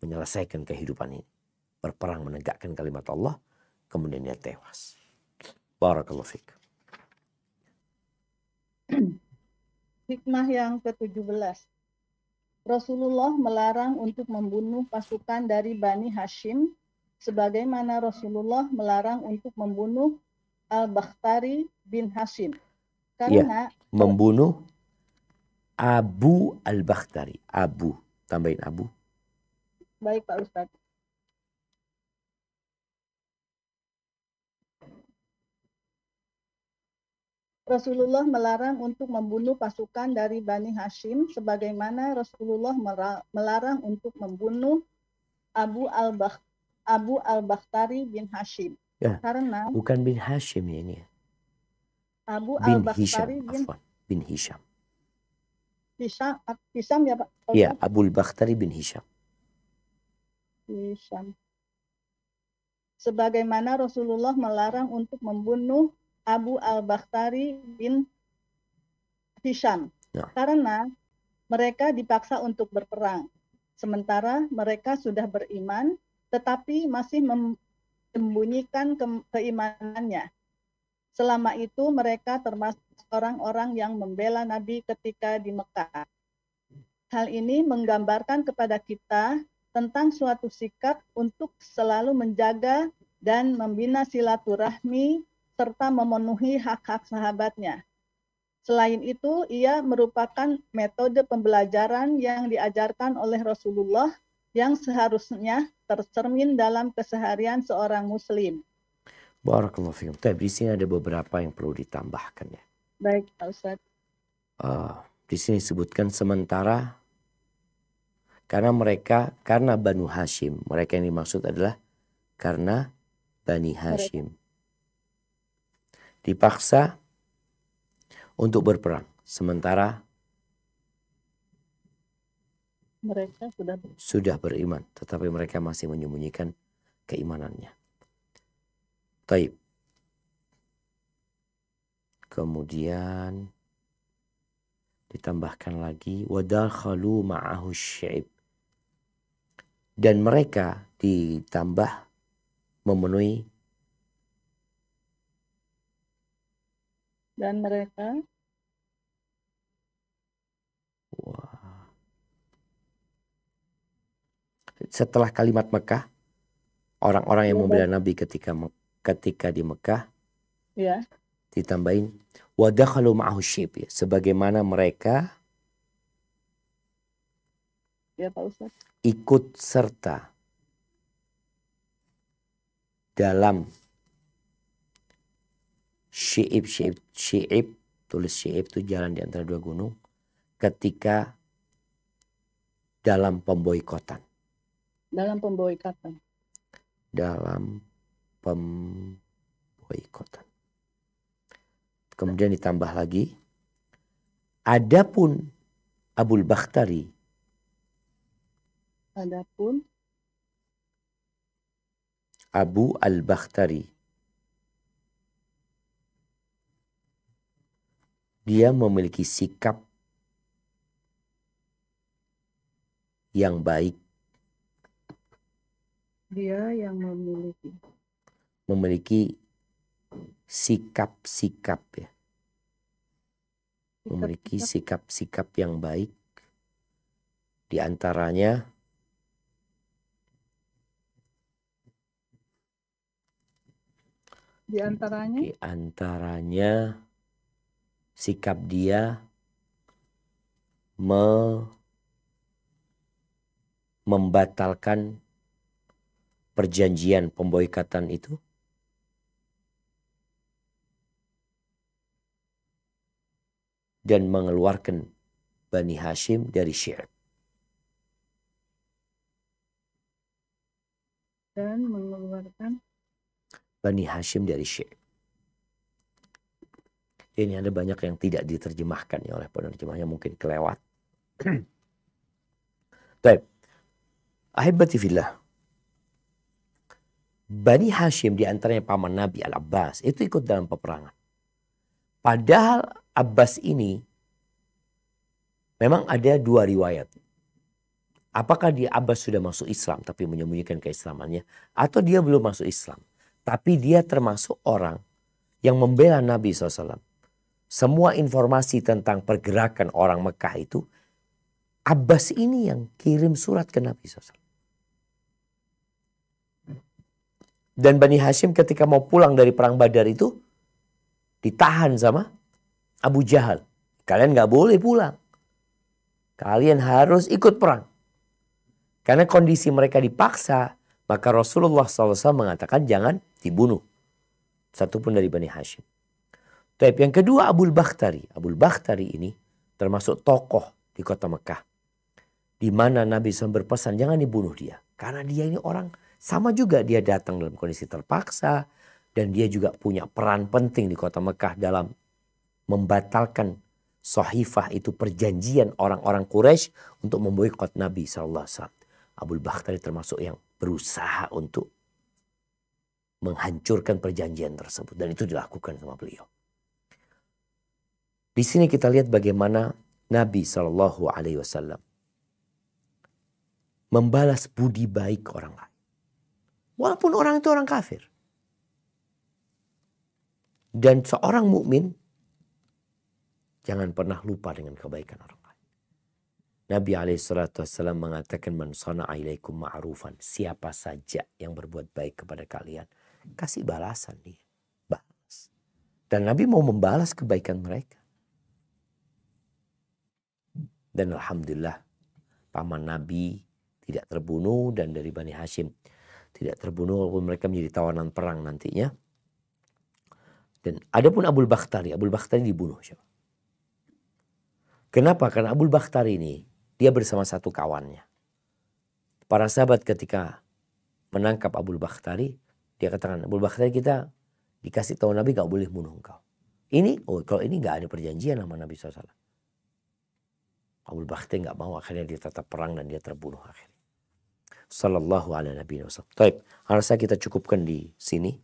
menyelesaikan kehidupan ini. Berperang menegakkan kalimat Allah. Kemudian dia tewas. Barakallahu fiik. Hikmah yang ke-17. Rasulullah melarang untuk membunuh pasukan dari Bani Hashim. Sebagaimana Rasulullah melarang untuk membunuh Al-Bakhtari bin Hashim. Karena membunuh Abu Al-Bakhtari. Abu. Tambahin Abu. Baik Pak Ustadz. Rasulullah melarang untuk membunuh pasukan dari Bani Hashim. Sebagaimana Rasulullah melarang untuk membunuh Abu Al-Bakhtari bin Hashim. Ya, karena bukan bin Hashim ya ini. Abu Bin Al-Bakhtari bin Hisham. Hisham ya Pak? Iya, Abu Al-Bakhtari bin Hisham. Hisham. Sebagaimana Rasulullah melarang untuk membunuh Abu Al-Bakhtari bin Hisham. Ya. Karena mereka dipaksa untuk berperang. Sementara mereka sudah beriman, tetapi masih menyembunyikan keimanannya. Selama itu mereka termasuk orang-orang yang membela Nabi ketika di Mekah. Hal ini menggambarkan kepada kita tentang suatu sikap untuk selalu menjaga dan membina silaturahmi serta memenuhi hak-hak sahabatnya. Selain itu, ia merupakan metode pembelajaran yang diajarkan oleh Rasulullah yang seharusnya tercermin dalam keseharian seorang muslim. Barakallahu fiikum. Tapi di sini ada beberapa yang perlu ditambahkan ya. Baik, Pak Ustadz. Di sini disebutkan sementara karena Banu Hashim. Mereka yang dimaksud adalah karena Bani Hashim. Dipaksa untuk berperang. Sementara mereka sudah beriman. Tetapi mereka masih menyembunyikan keimanannya. Taib. Kemudian Ditambahkan lagi wadakhalu ma'ahu syi'ib. Dan mereka ditambah memenuhi. Dan mereka setelah kalimat Mekah, orang-orang yang membela Nabi ketika di Mekah, ya, ditambahin wadakhalu ma'ahu syi'ib, ya, sebagaimana mereka ya Pak Ustaz, ikut serta dalam syi'ib, tulis syi'ib itu jalan di antara dua gunung, ketika dalam pemboikotan. dalam pemboikatan. Dalam pemboikotan. Kemudian ditambah lagi, adapun Abul Bakhtari, Adapun Abu al-Bakhtari, dia memiliki sikap yang baik, dia yang memiliki sikap-sikap, ya, memiliki sikap-sikap yang baik, di antaranya sikap dia membatalkan perjanjian pemboikatan itu, dan mengeluarkan Bani Hashim dari Syi'ib. dan mengeluarkan Bani Hashim dari Syi'ib. Ini ada banyak yang tidak diterjemahkan ya oleh penerjemahnya, mungkin kelewat. Baik. Ahibati fillah. Bani Hashim di antaranya paman Nabi Al-Abbas itu ikut dalam peperangan. Padahal Abbas ini memang ada dua riwayat. Apakah dia Abbas sudah masuk Islam tapi menyembunyikan keislamannya, atau dia belum masuk Islam tapi dia termasuk orang yang membela Nabi SAW. Semua informasi tentang pergerakan orang Mekah itu Abbas ini yang kirim surat ke Nabi SAW. Dan Bani Hashim ketika mau pulang dari perang Badar itu ditahan sama Abu Jahal. Kalian gak boleh pulang. Kalian harus ikut perang. Karena kondisi mereka dipaksa, maka Rasulullah SAW mengatakan jangan dibunuh satupun dari Bani Hashim. Tapi yang kedua Abul Bakhtari. Abul Bakhtari ini termasuk tokoh di kota Mekah. Di mana Nabi SAW berpesan jangan dibunuh dia. Karena dia ini orang sama juga, dia datang dalam kondisi terpaksa. Dan dia juga punya peran penting di kota Mekah dalam membatalkan Sahifah, itu perjanjian orang-orang Quraisy untuk memboikot Nabi SAW. Abul Bakhtari termasuk yang berusaha untuk menghancurkan perjanjian tersebut. Dan itu dilakukan sama beliau. Di sini kita lihat bagaimana Nabi SAW membalas budi baik orang lain. Walaupun orang itu orang kafir. Dan seorang mukmin jangan pernah lupa dengan kebaikan orang lain. Nabi SAW mengatakan man sana'a ilaikum ma'rufan. Siapa saja yang berbuat baik kepada kalian, kasih balasan dia. Balas. Dan Nabi mau membalas kebaikan mereka. Dan alhamdulillah paman Nabi tidak terbunuh dan dari Bani Hashim tidak terbunuh walaupun mereka menjadi tawanan perang nantinya. Dan adapun Abul Bakhtari dibunuh. Kenapa? Karena Abul Bakhtari ini dia bersama satu kawannya. Para sahabat ketika menangkap Abul Bakhtari, dia katakan, Abul Bakhtari kita dikasih tahu Nabi gak boleh bunuh engkau. Kalau ini gak ada perjanjian sama Nabi SAW. Abul Bakhtari gak mau, akhirnya dia tetap perang dan dia terbunuh akhirnya. Sallallahu ala nabi wasallam. Baik, harusnya kita cukupkan di sini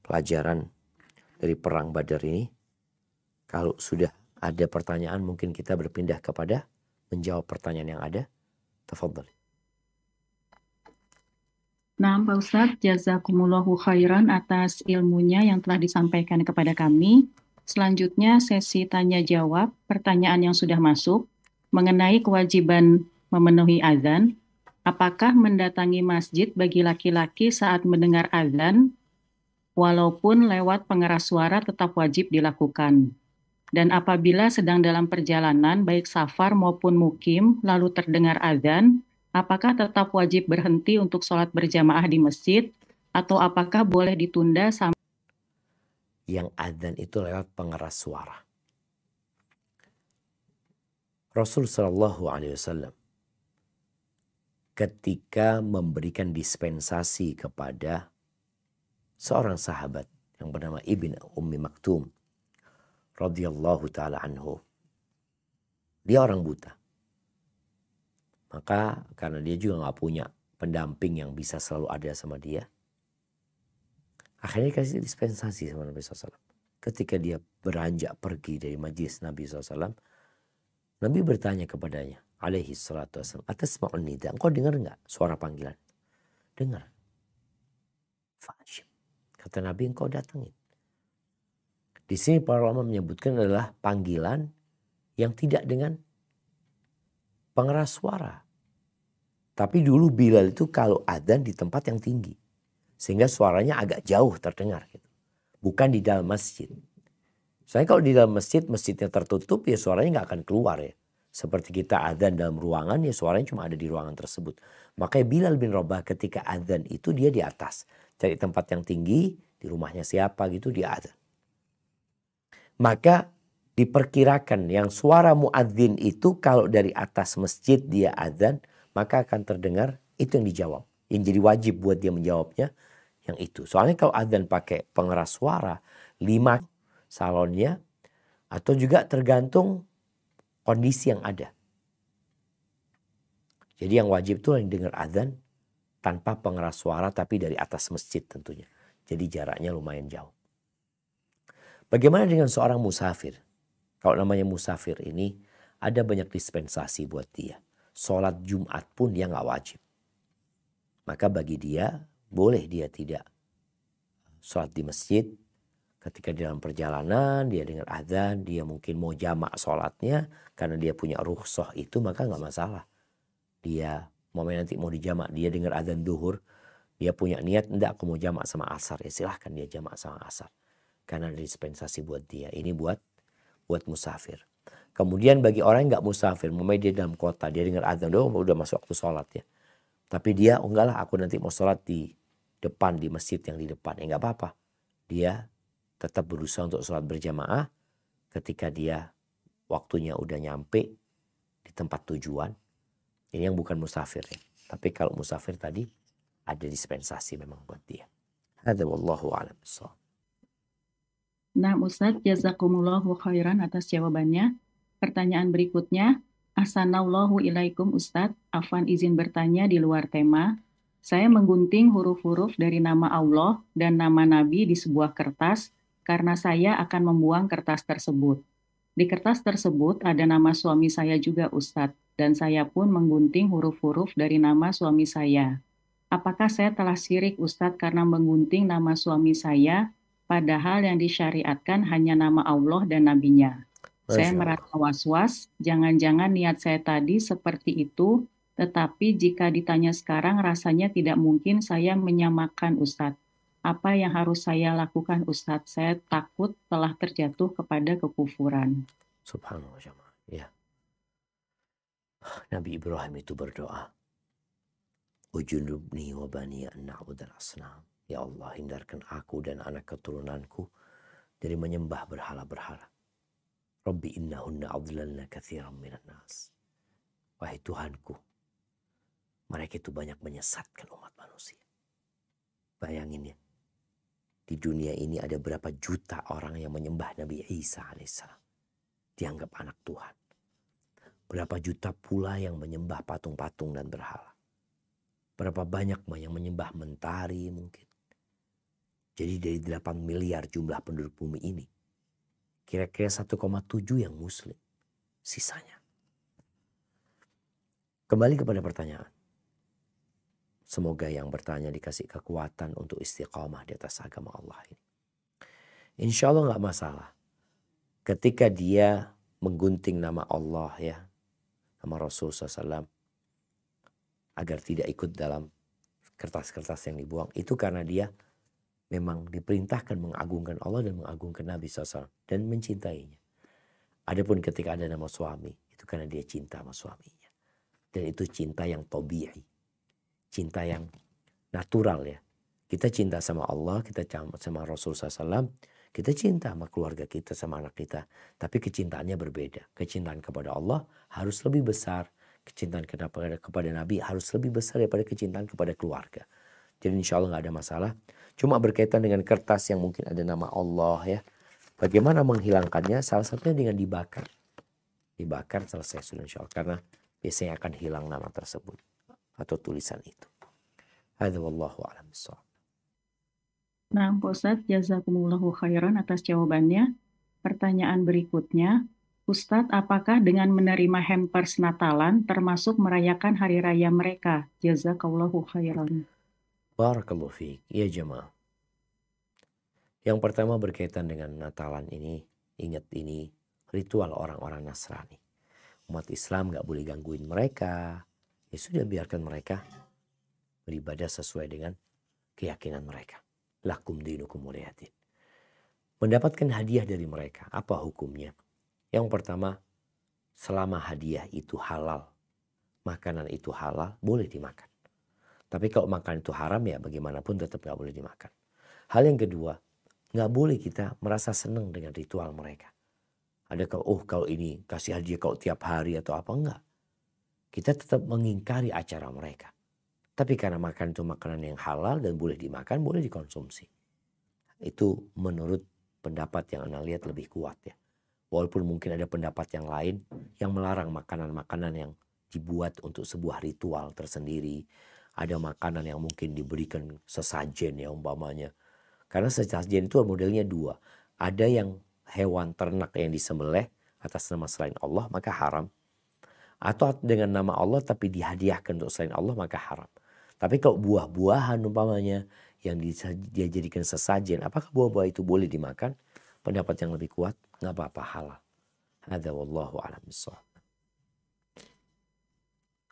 pelajaran dari perang Badar ini. Kalau sudah ada pertanyaan, mungkin kita berpindah kepada menjawab pertanyaan yang ada. Tafadhal. Nah, Pak Ustadz, jazakumullahu khairan atas ilmunya yang telah disampaikan kepada kami. Selanjutnya sesi tanya jawab, pertanyaan yang sudah masuk mengenai kewajiban memenuhi azan. Apakah mendatangi masjid bagi laki-laki saat mendengar azan, walaupun lewat pengeras suara tetap wajib dilakukan? Dan apabila sedang dalam perjalanan, baik safar maupun mukim, lalu terdengar azan, apakah tetap wajib berhenti untuk sholat berjamaah di masjid, atau apakah boleh ditunda sampai Yang azan itu lewat pengeras suara. Rasul Shallallahu Alaihi Wasallam ketika memberikan dispensasi kepada seorang sahabat yang bernama Ibn Ummi Maktum radhiyallahu taala anhu. Dia orang buta. Maka karena dia juga nggak punya pendamping yang bisa selalu ada sama dia, akhirnya dikasih dispensasi sama Nabi SAW. Ketika dia beranjak pergi dari majlis Nabi SAW, Nabi bertanya kepadanya, alaihi salatu wassalam, atasma'un nida, engkau dengar nggak suara panggilan? Dengar. Fajib. Kata Nabi, engkau datangin. Di sini para ulama menyebutkan adalah panggilan yang tidak dengan pengeras suara. Tapi dulu Bilal itu kalau adzan di tempat yang tinggi, sehingga suaranya agak jauh terdengar gitu. Bukan di dalam masjid. Soalnya kalau di dalam masjid, masjidnya tertutup ya suaranya nggak akan keluar ya. Seperti kita adzan dalam ruangan ya suaranya cuma ada di ruangan tersebut. Makanya Bilal bin Rabah ketika adzan itu dia di atas. Cari tempat yang tinggi, di rumahnya siapa gitu dia adzan. Maka diperkirakan yang suara muadzin itu kalau dari atas masjid dia adzan, maka akan terdengar itu yang dijawab. Yang jadi wajib buat dia menjawabnya yang itu. Soalnya kalau adzan pakai pengeras suara, 5 salonnya, atau juga tergantung kondisi yang ada. Jadi yang wajib itu yang dengar adzan tanpa pengeras suara tapi dari atas masjid tentunya. Jadi jaraknya lumayan jauh. Bagaimana dengan seorang musafir? Kalau namanya musafir ini ada banyak dispensasi buat dia. Sholat Jumat pun dia nggak wajib. Maka bagi dia boleh dia tidak sholat di masjid. Ketika di dalam perjalanan dia dengar azan, dia mungkin mau jamak sholatnya karena dia punya rukhsah itu maka nggak masalah. Dia mau nanti mau dijamak, dia dengar azan duhur, dia punya niat enggak aku mau jamak sama asar, ya silahkan dia jamak sama asar. Karena ada dispensasi buat dia. Ini buat musafir. Kemudian bagi orang yang nggak musafir, dia dalam kota, dia dengar azan, udah masuk waktu sholat ya. Tapi dia, enggak lah aku nanti mau sholat di depan, di masjid yang di depan. Ya enggak apa-apa. Dia tetap berusaha untuk sholat berjamaah ketika dia waktunya udah nyampe di tempat tujuan. Ini yang bukan musafir ya. Tapi kalau musafir tadi ada dispensasi memang buat dia. Hadza wallahu a'lam bissawab. Nah, Ustadz, jazakumullahu khairan atas jawabannya. Pertanyaan berikutnya, Ahsanallahu ilaikum Ustadz, Afwan izin bertanya di luar tema. Saya menggunting huruf-huruf dari nama Allah dan nama Nabi di sebuah kertas karena saya akan membuang kertas tersebut. Di kertas tersebut ada nama suami saya juga Ustadz, dan saya pun menggunting huruf-huruf dari nama suami saya. Apakah saya telah syirik Ustadz karena menggunting nama suami saya, padahal yang disyariatkan hanya nama Allah dan Nabi-Nya? Saya merasa was-was, jangan-jangan niat saya tadi seperti itu, tetapi jika ditanya sekarang rasanya tidak mungkin saya menyamakan Ustadz. Apa yang harus saya lakukan Ustadz? Saya takut telah terjatuh kepada kekufuran. Subhanallah jemaah. Ya. Nabi Ibrahim itu berdoa. Ujunubni wa bani an na'budal asnam. Ya Allah, hindarkan aku dan anak keturunanku dari menyembah berhala-berhala. Rabbi innahunna adlalna katsiran minan nas. Wahai Tuhanku, mereka itu banyak menyesatkan umat manusia. Bayangin ya, di dunia ini ada berapa juta orang yang menyembah Nabi Isa alaihissalam. Dianggap anak Tuhan. Berapa juta pula yang menyembah patung-patung dan berhala. Berapa banyak yang menyembah mentari mungkin. Jadi dari 8 miliar jumlah penduduk bumi ini, Kira-kira 1,7 yang muslim. Sisanya. Kembali kepada pertanyaan. Semoga yang bertanya dikasih kekuatan untuk istiqamah di atas agama Allah ini. Insya Allah gak masalah. Ketika dia menggunting nama Allah ya. Nama Rasul SAW. Agar tidak ikut dalam kertas-kertas yang dibuang. Itu karena dia memang diperintahkan mengagungkan Allah dan mengagungkan Nabi SAW. Dan mencintainya. Adapun ketika ada nama suami. Itu karena dia cinta sama suaminya. Dan itu cinta yang tabi'i. Cinta yang natural ya. Kita cinta sama Allah, kita cinta sama Rasul SAW. Kita cinta sama keluarga kita, sama anak kita. Tapi kecintaannya berbeda. Kecintaan kepada Allah harus lebih besar. Kecintaan kepada Nabi harus lebih besar daripada kecintaan kepada keluarga. Jadi insya Allah gak ada masalah. Cuma berkaitan dengan kertas yang mungkin ada nama Allah ya. Bagaimana menghilangkannya? Salah satunya dengan dibakar. Dibakar selesai sudah insya Allah. Karena biasanya akan hilang nama tersebut. Atau tulisan itu. Hadza wallahu a'lam bishawab. Nah, Pak Ustadz, jazakumullahu khairan atas jawabannya. Pertanyaan berikutnya, Ustadz, apakah dengan menerima hampers Natalan termasuk merayakan hari raya mereka? Jazakallahu khairan. Barakallahu fiik. Ya jemaah. Yang pertama berkaitan dengan Natalan ini, ingat ini ritual orang-orang Nasrani. Umat Islam gak boleh gangguin mereka. Ya sudah biarkan mereka beribadah sesuai dengan keyakinan mereka. Lakum dinukum waliyadin. Mendapatkan hadiah dari mereka. Apa hukumnya? Yang pertama, selama hadiah itu halal. Makanan itu halal, boleh dimakan. Tapi kalau makan itu haram ya bagaimanapun tetap gak boleh dimakan. Hal yang kedua, gak boleh kita merasa senang dengan ritual mereka. Ada kalau ini kasih hadiah kalau tiap hari atau apa, enggak. Kita tetap mengingkari acara mereka. Tapi karena makan itu makanan yang halal dan boleh dimakan, boleh dikonsumsi. Itu menurut pendapat yang Anda lihat lebih kuat ya. Walaupun mungkin ada pendapat yang lain yang melarang makanan-makanan yang dibuat untuk sebuah ritual tersendiri. Ada makanan yang mungkin diberikan sesajen ya umpamanya. Karena sesajen itu modelnya dua. Ada yang hewan ternak yang disembelih atas nama selain Allah maka haram. Atau dengan nama Allah tapi dihadiahkan untuk selain Allah maka haram. Tapi kalau buah-buahan umpamanya yang dia jadikan sesajen, apakah buah-buah itu boleh dimakan? Pendapat yang lebih kuat, nggak apa-apa halal. Hadza wallahu a'lam bishawab.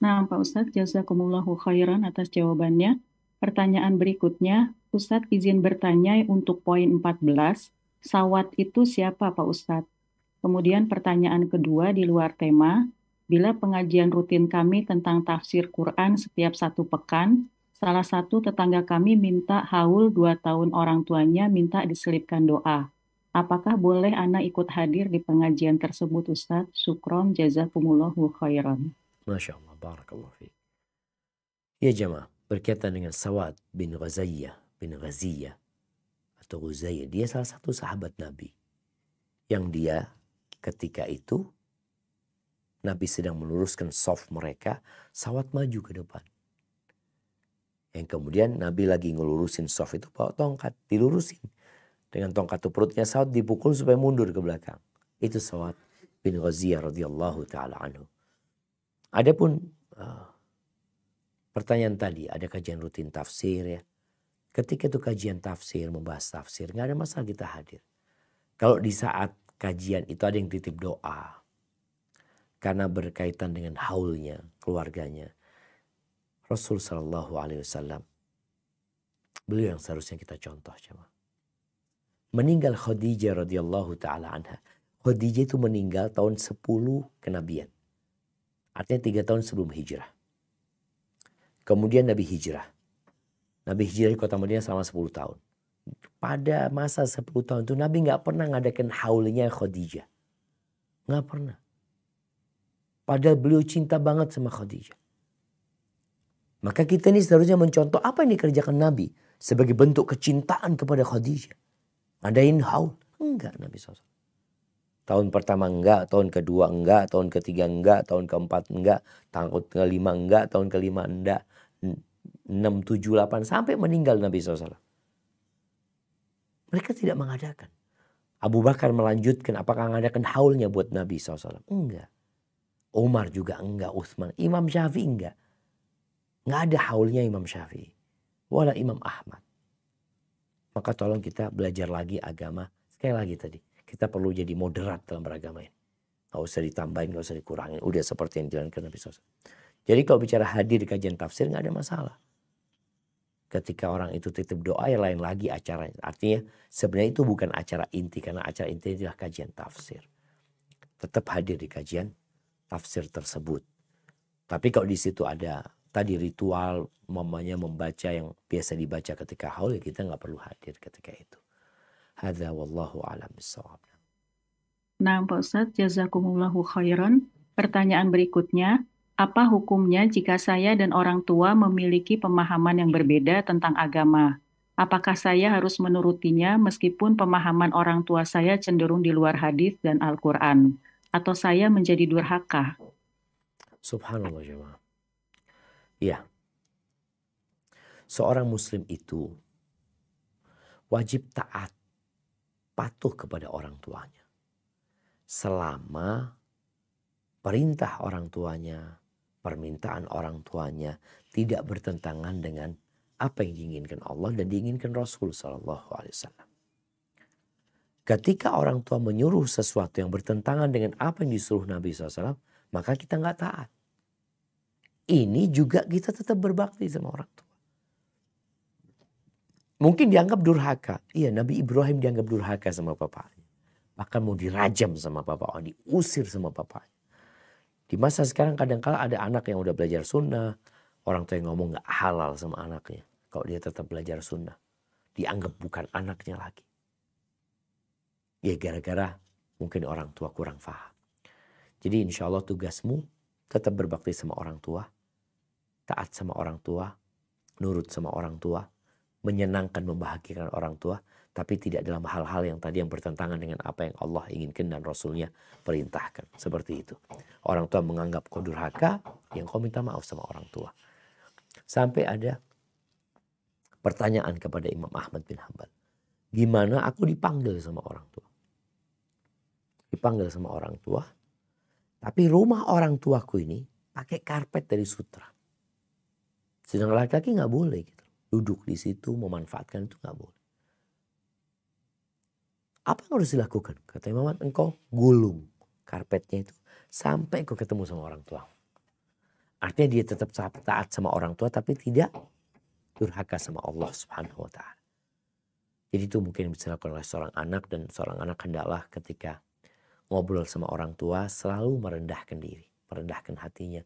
Nah, Pak Ustadz, jazakumullahu khairan atas jawabannya. Pertanyaan berikutnya, Ustadz izin bertanya untuk poin 14, sawat itu siapa Pak Ustadz? Kemudian pertanyaan kedua di luar tema, bila pengajian rutin kami tentang tafsir Quran setiap 1 pekan, salah satu tetangga kami minta haul 2 tahun orang tuanya minta diselipkan doa. Apakah boleh Ana ikut hadir di pengajian tersebut Ustadz? Syukron jazakumullahu khairan. Masya Allah, barakallahu fiik. Ya jemaah, berkaitan dengan Sawad bin Ghaziyah atau Ghuzayah. Dia salah satu sahabat Nabi. Yang dia ketika itu Nabi sedang meluruskan shaf mereka, Sawad maju ke depan. Yang kemudian Nabi lagi ngelurusin shaf itu bawa tongkat, dilurusin. Dengan tongkat itu perutnya Sawad dipukul supaya mundur ke belakang. Itu Sawad bin Ghaziyah radhiyallahu ta'ala anhu. Adapun pertanyaan tadi, ada kajian rutin tafsir ya. Ketika itu kajian tafsir, membahas tafsir, gak ada masalah kita hadir. Kalau di saat kajian itu ada yang titip doa. Karena berkaitan dengan haulnya, keluarganya. Rasul SAW, beliau yang seharusnya kita contoh. Coba. Meninggal Khadijah radhiyallahu ta'ala anha. Khadijah itu meninggal tahun 10 kenabian. Artinya 3 tahun sebelum hijrah. Kemudian Nabi hijrah. Nabi hijrah di kota Madinah selama 10 tahun. Pada masa 10 tahun itu Nabi gak pernah ngadakan haulnya Khadijah. Gak pernah. Padahal beliau cinta banget sama Khadijah. Maka kita ini seharusnya mencontoh apa yang dikerjakan Nabi. Sebagai bentuk kecintaan kepada Khadijah. Adain haul. Enggak Nabi SAW. Tahun pertama enggak, tahun kedua enggak, tahun ketiga enggak, tahun keempat enggak, tahun kelima enggak, tahun kelima enggak. 6, 7, 8 sampai meninggal Nabi SAW. Mereka tidak mengadakan. Abu Bakar melanjutkan, apakah mengadakan haulnya buat Nabi SAW? Enggak. Umar juga enggak, Utsman. Imam Syafi'i enggak. Enggak ada haulnya Imam Syafi'i. Wala Imam Ahmad. Maka tolong kita belajar lagi agama. Sekali lagi tadi, kita perlu jadi moderat dalam beragama ini. Gak usah ditambahin, gak usar dikurangin. Udah seperti yang dijalankan Nabi SAW. Jadi kalau bicara hadir di kajian tafsir gak ada masalah. Ketika orang itu titip doa, yang lain lagi acaranya. Artinya sebenarnya itu bukan acara inti. Karena acara inti adalah kajian tafsir. Tetap hadir di kajian tafsir tersebut. Tapi kalau di situ ada tadi ritual, mamanya membaca yang biasa dibaca ketika haul, ya kita nggak perlu hadir ketika itu. Hadza wallahu a'lam bishawab. Nah, Pak Ustadz, jazakumullahu khairan. Pertanyaan berikutnya, apa hukumnya jika saya dan orang tua memiliki pemahaman yang berbeda tentang agama? Apakah saya harus menurutinya meskipun pemahaman orang tua saya cenderung di luar hadis dan Al-Quran? Atau saya menjadi durhaka? Subhanallah jemaah. Ya, seorang muslim itu wajib taat, patuh kepada orang tuanya. Selama perintah orang tuanya, permintaan orang tuanya tidak bertentangan dengan apa yang diinginkan Allah dan diinginkan Rasul SAW. Ketika orang tua menyuruh sesuatu yang bertentangan dengan apa yang disuruh Nabi SAW, maka kita nggak taat. Ini juga kita tetap berbakti sama orang tua. Mungkin dianggap durhaka. Iya, Nabi Ibrahim dianggap durhaka sama bapaknya. Bahkan mau dirajam sama bapaknya, diusir sama bapaknya. Di masa sekarang kadang-kala ada anak yang udah belajar sunnah. Orang tua yang ngomong gak halal sama anaknya. Kalau dia tetap belajar sunnah. Dianggap bukan anaknya lagi. Ya gara-gara mungkin orang tua kurang paham. Jadi insya Allah tugasmu tetap berbakti sama orang tua. Taat sama orang tua. Nurut sama orang tua. Menyenangkan, membahagiakan orang tua. Tapi tidak dalam hal-hal yang tadi yang bertentangan dengan apa yang Allah inginkan dan Rasulnya perintahkan. Seperti itu. Orang tua menganggap kau durhaka, yang kau minta maaf sama orang tua. Sampai ada pertanyaan kepada Imam Ahmad bin Hanbal. Gimana aku dipanggil sama orang tua? Dipanggil sama orang tua. Tapi rumah orang tuaku ini pakai karpet dari sutra. Sedangkan laki-laki gak boleh gitu. Duduk di situ memanfaatkan itu gak boleh. Apa yang harus dilakukan? Kata Imam Ahmad, engkau gulung karpetnya itu sampai engkau ketemu sama orang tua. Artinya dia tetap taat sama orang tua tapi tidak durhaka sama Allah Subhanahu wa taala. Jadi itu mungkin bisa dilakukan oleh seorang anak, dan seorang anak hendaklah ketika ngobrol sama orang tua selalu merendahkan diri, merendahkan hatinya.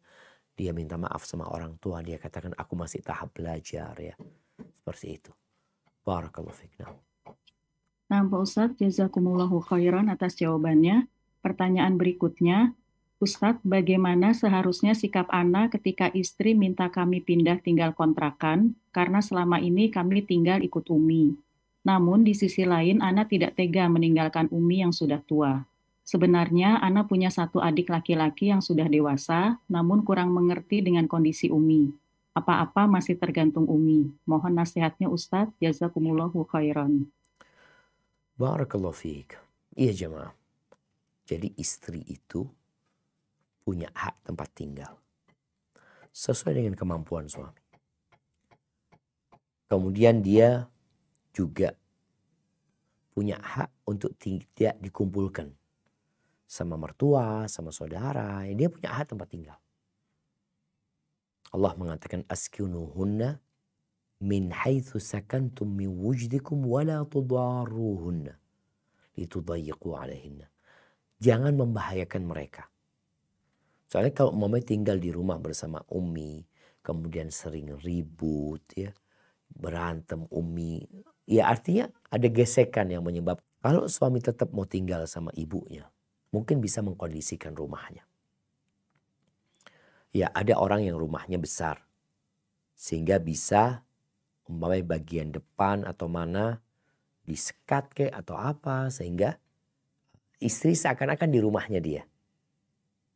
Dia minta maaf sama orang tua, dia katakan aku masih tahap belajar ya. Seperti itu. Barakallahu fiik. Nah, Pak Ustadz, jazakumullahu khairan atas jawabannya. Pertanyaan berikutnya, Ustadz, bagaimana seharusnya sikap Ana ketika istri minta kami pindah tinggal kontrakan karena selama ini kami tinggal ikut Umi. Namun di sisi lain Ana tidak tega meninggalkan Umi yang sudah tua. Sebenarnya Ana punya satu adik laki-laki yang sudah dewasa, namun kurang mengerti dengan kondisi Umi. Apa-apa masih tergantung Umi. Mohon nasihatnya Ustadz, jazakumullahu khairan. Barakallahu fiik. Iya jemaah. Jadi istri itu punya hak tempat tinggal. Sesuai dengan kemampuan suami. Kemudian dia juga punya hak untuk tidak dikumpulkan sama mertua, sama saudara. Dia punya hak tempat tinggal. Allah mengatakan askunuhunna min haitsu sakantum min wujdikum wala tudarruhunna litudayyiqu alaihinna. Jangan membahayakan mereka. Soalnya kalau umpamanya tinggal di rumah bersama Umi, kemudian sering ribut ya, berantem Umi, ya artinya ada gesekan yang menyebabkan kalau suami tetap mau tinggal sama ibunya, mungkin bisa mengkondisikan rumahnya. Ya ada orang yang rumahnya besar sehingga bisa umpamanya bagian depan atau mana disekat kayak atau apa sehingga istri seakan-akan di rumahnya dia.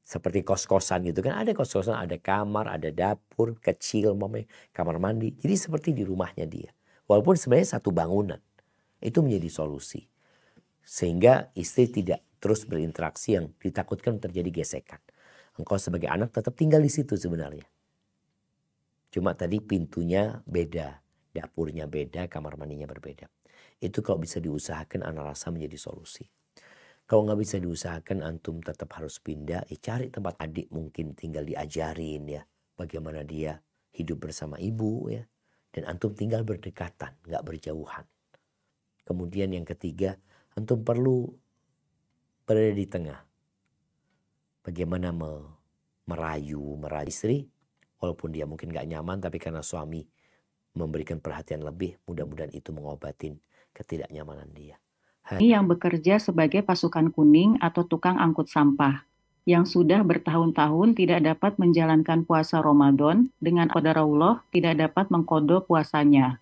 Seperti kos-kosan gitu kan, ada kos-kosan, ada kamar, ada dapur kecil, umpamanya kamar mandi. Jadi seperti di rumahnya dia. Walaupun sebenarnya satu bangunan. Itu menjadi solusi. Sehingga istri tidak terus berinteraksi yang ditakutkan terjadi gesekan. Engkau sebagai anak tetap tinggal di situ sebenarnya. Cuma tadi pintunya beda, dapurnya beda, kamar mandinya berbeda. Itu kalau bisa diusahakan, ana rasa menjadi solusi. Kalau nggak bisa diusahakan, antum tetap harus pindah. Cari tempat adik mungkin tinggal diajarin ya. Bagaimana dia hidup bersama ibu ya. Dan antum tinggal berdekatan, nggak berjauhan. Kemudian yang ketiga, antum perlu berada di tengah. Bagaimana merayu istri. Walaupun dia mungkin gak nyaman, tapi karena suami memberikan perhatian lebih, mudah-mudahan itu mengobatin ketidaknyamanan dia. Ini yang bekerja sebagai pasukan kuning atau tukang angkut sampah, yang sudah bertahun-tahun tidak dapat menjalankan puasa Ramadan dengan qadarullah tidak dapat mengqadha puasanya.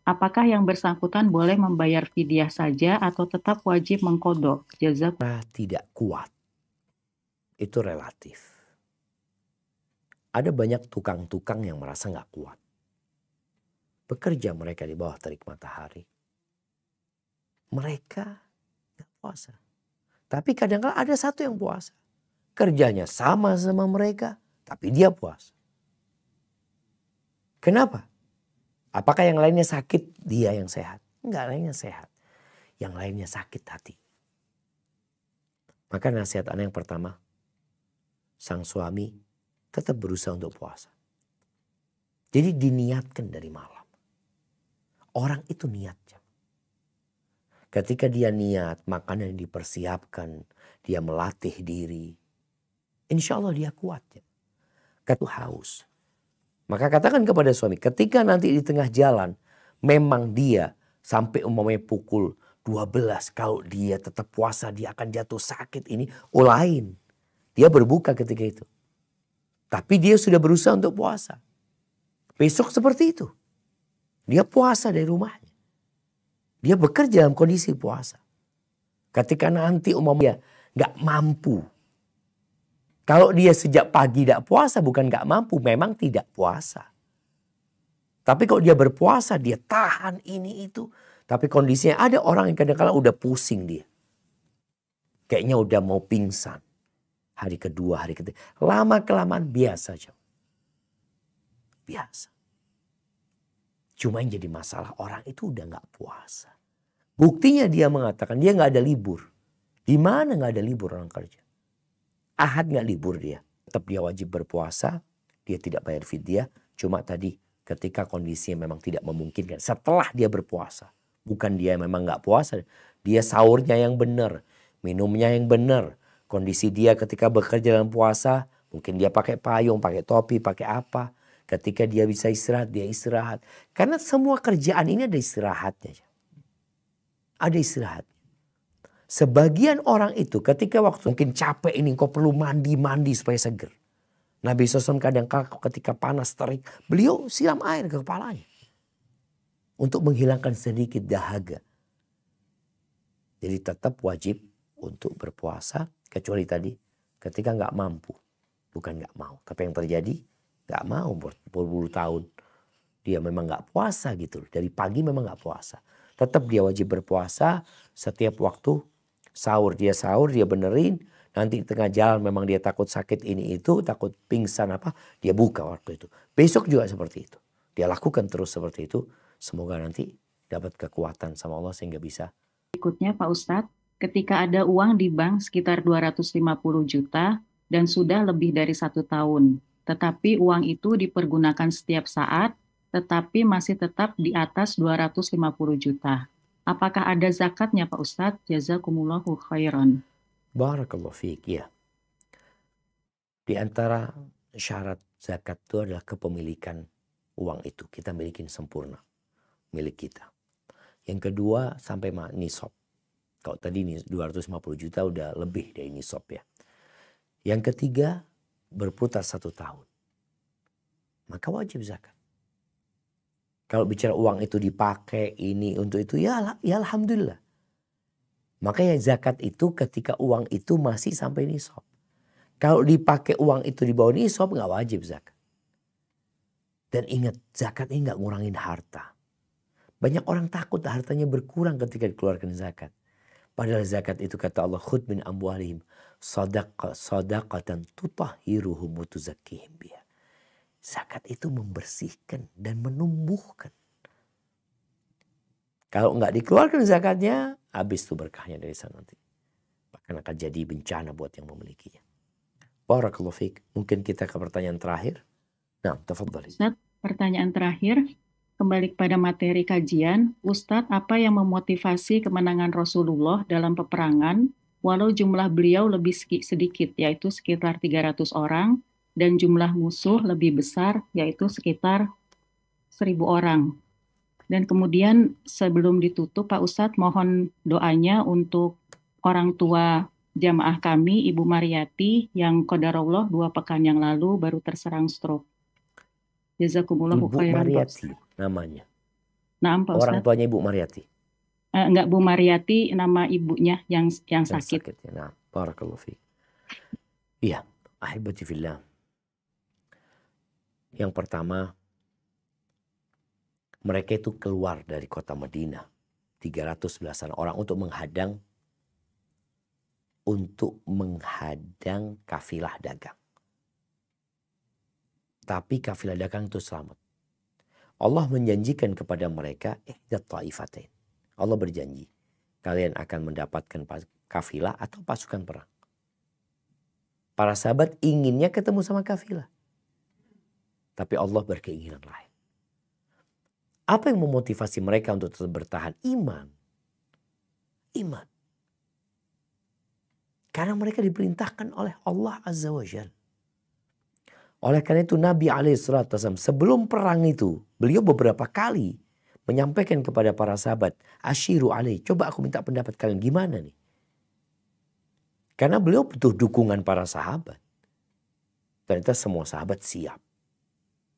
Apakah yang bersangkutan boleh membayar fidyah saja atau tetap wajib mengqadha? Jazakumullah. Tidak kuat. Itu relatif. Ada banyak tukang-tukang yang merasa gak kuat. Bekerja mereka di bawah terik matahari. Mereka gak puasa. Tapi kadang-kadang ada satu yang puasa. Kerjanya sama mereka, tapi dia puasa. Kenapa? Apakah yang lainnya sakit, dia yang sehat? Enggak, lainnya sehat. Yang lainnya sakit hati. Maka nasihat anak yang pertama, sang suami tetap berusaha untuk puasa. Jadi diniatkan dari malam. Orang itu niatnya. Ketika dia niat, makanan yang dipersiapkan, dia melatih diri. Insya Allah dia kuat ya. Kata haus. Maka katakan kepada suami, ketika nanti di tengah jalan, memang dia sampai umpamanya pukul 12, kalau dia tetap puasa, dia akan jatuh sakit ini. Lain. Dia berbuka ketika itu. Tapi dia sudah berusaha untuk puasa. Besok seperti itu. Dia puasa dari rumahnya. Dia bekerja dalam kondisi puasa. Ketika nanti umpamanya gak mampu. Kalau dia sejak pagi tidak puasa bukan gak mampu, memang tidak puasa. Tapi kalau dia berpuasa, dia tahan ini itu. Tapi kondisinya ada orang yang kadang-kadang udah pusing dia. Kayaknya udah mau pingsan. Hari kedua, hari ketiga. Lama-kelamaan biasa aja. Biasa. Cuma yang jadi masalah orang itu udah gak puasa. Buktinya dia mengatakan dia gak ada libur. Di mana gak ada libur orang kerja? Ahad gak libur dia. Tetap dia wajib berpuasa. Dia tidak bayar fidyah. Cuma tadi ketika kondisinya memang tidak memungkinkan. Setelah dia berpuasa. Bukan dia memang gak puasa. Dia sahurnya yang benar. Minumnya yang benar. Kondisi dia ketika bekerja dalam puasa. Mungkin dia pakai payung, pakai topi, pakai apa. Ketika dia bisa istirahat, dia istirahat. Karena semua kerjaan ini ada istirahatnya. Ada istirahat. Sebagian orang itu ketika waktu mungkin capek ini kau perlu mandi supaya seger. Nabi SAW kadang-kadang ketika panas terik, beliau siram air ke kepalanya. Untuk menghilangkan sedikit dahaga. Jadi tetap wajib untuk berpuasa. Kecuali tadi ketika gak mampu. Bukan gak mau. Tapi yang terjadi gak mau berpuluh-puluh tahun. Dia memang gak puasa gitu. Dari pagi memang gak puasa. Tetap dia wajib berpuasa setiap waktu. Sahur, dia benerin. Nanti di tengah jalan memang dia takut sakit ini itu. Takut pingsan apa. Dia buka waktu itu. Besok juga seperti itu. Dia lakukan terus seperti itu. Semoga nanti dapat kekuatan sama Allah sehingga bisa. Berikutnya Pak Ustadz. Ketika ada uang di bank sekitar 250 juta. Dan sudah lebih dari 1 tahun. Tetapi uang itu dipergunakan setiap saat. Tetapi masih tetap di atas 250 juta. Apakah ada zakatnya Pak Ustadz? Jazakumullahu khairan. Barakallahu fiik, ya. Di antara syarat zakat itu adalah kepemilikan uang itu. Kita milikin sempurna. Milik kita. Yang kedua sampai nisab. Kalau tadi 250 juta udah lebih dari nisab ya. Yang ketiga berputar 1 tahun. Maka wajib zakat. Kalau bicara uang itu dipakai ini untuk itu ya alhamdulillah. Makanya zakat itu ketika uang itu masih sampai nisab. Kalau dipakai uang itu di bawah nisab nggak wajib zakat. Dan ingat zakat ini nggak ngurangin harta. Banyak orang takut hartanya berkurang ketika dikeluarkan zakat. Padahal zakat itu kata Allah, khud min amwalihim sadaqatan tutahhiruhum wa tuzakkihim biha. Zakat itu membersihkan dan menumbuhkan. Kalau enggak dikeluarkan zakatnya, habis tuh berkahnya dari sana nanti. Bahkan akan jadi bencana buat yang memilikinya. Barakallahu fiik. Mungkin kita ke pertanyaan terakhir. Nah, tafadhali. Ustadz, pertanyaan terakhir. Kembali kepada materi kajian, Ustadz, apa yang memotivasi kemenangan Rasulullah dalam peperangan, walau jumlah beliau lebih sedikit, yaitu sekitar 300 orang, dan jumlah musuh lebih besar, yaitu sekitar 1.000 orang. Dan kemudian sebelum ditutup, Pak Ustadz, mohon doanya untuk orang tua jamaah kami, Ibu Mariati, yang qadarullah 2 pekan yang lalu baru terserang stroke. Jazakumullahu Ibu khairan, Mariati namanya. Nah, Pak Ustadz. Orang tuanya Ibu Mariati. Enggak, Bu Mariati, nama ibunya yang sakit. Ya. Nah, barakallahu fiik. Iya, ahibati fillah. Yang pertama, mereka itu keluar dari kota Madinah 311 orang untuk menghadang kafilah dagang. Tapi kafilah dagang itu selamat. Allah menjanjikan kepada mereka ihdat ta'ifatain. Allah berjanji, kalian akan mendapatkan kafilah atau pasukan perang. Para sahabat inginnya ketemu sama kafilah. Tapi Allah berkeinginan lain. Apa yang memotivasi mereka untuk tetap bertahan? Iman. Iman. Karena mereka diperintahkan oleh Allah Azza wa Jalla. Oleh karena itu Nabi SAW sebelum perang itu, beliau beberapa kali menyampaikan kepada para sahabat, asyiru alaih, coba aku minta pendapat kalian gimana nih. Karena beliau butuh dukungan para sahabat. Ternyata semua sahabat siap.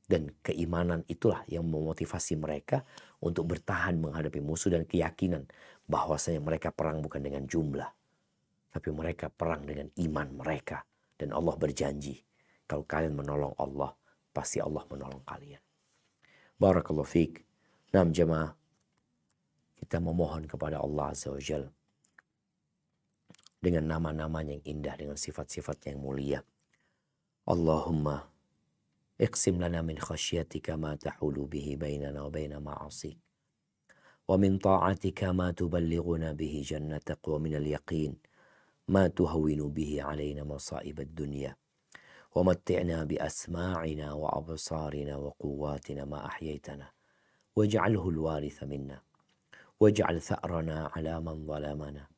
Dan keimanan itulah yang memotivasi mereka untuk bertahan menghadapi musuh dan keyakinan bahwasanya mereka perang bukan dengan jumlah. Tapi mereka perang dengan iman mereka. Dan Allah berjanji, kalau kalian menolong Allah, pasti Allah menolong kalian. Barakallahu fiik. Nah, jemaah, kita memohon kepada Allah Azza wa Jalla dengan nama-namanya yang indah, dengan sifat-sifat yang mulia. Allahumma iqsim lana min khasyatika ma tahulu bihi bainana wa baina ma'asik. Wa min ta'atika ma tuballighuna bihi jannatak wa min al-yaqin ma tuhawwinu bihi alaina masa'ib ad-dunya. Wa matti'na bi asma'ina wa absarina wa quwwatina ma ahyaytana. Waj'alhu al-waritha minna. Waj'al tha'rana ala man zalamana.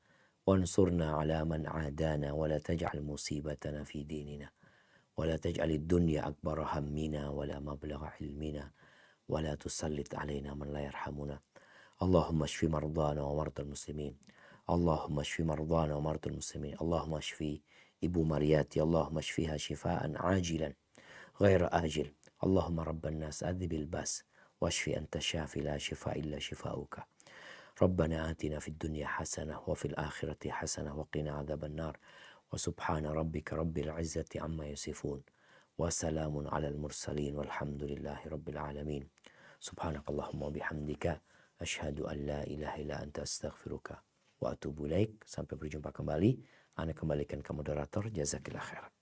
Wansurna ala man adana wa la taj'al musibatana fi dinina. ولا تجعل الدنيا أكبر همنا ولا مبلغ علمنا ولا تسلط علينا من لا يرحمنا اللهم اشف مرضانا ومرضى المسلمين اللهم اشف مرضانا ومرضى المسلمين اللهم اشف Ibu Mariati اللهم اشفها شفاء عاجلا غير آجل اللهم رب الناس أذهب الباس واشف أنت الشافي لا شفاء إلا شفاؤك ربنا آتنا في الدنيا حسنة وفي الآخرة حسنة وقنا عذاب النار وسبحان ربك رب العزة عما يصفون وسلام على المرسلين والحمد لله رب العالمين سبحانك اللهم وبحمدك أشهد أن لا إله إلا أنت أستغفرك وأتوب إليك. Sampai berjumpa kembali. Ana kembalikan ke moderator. Jazakillah khairan.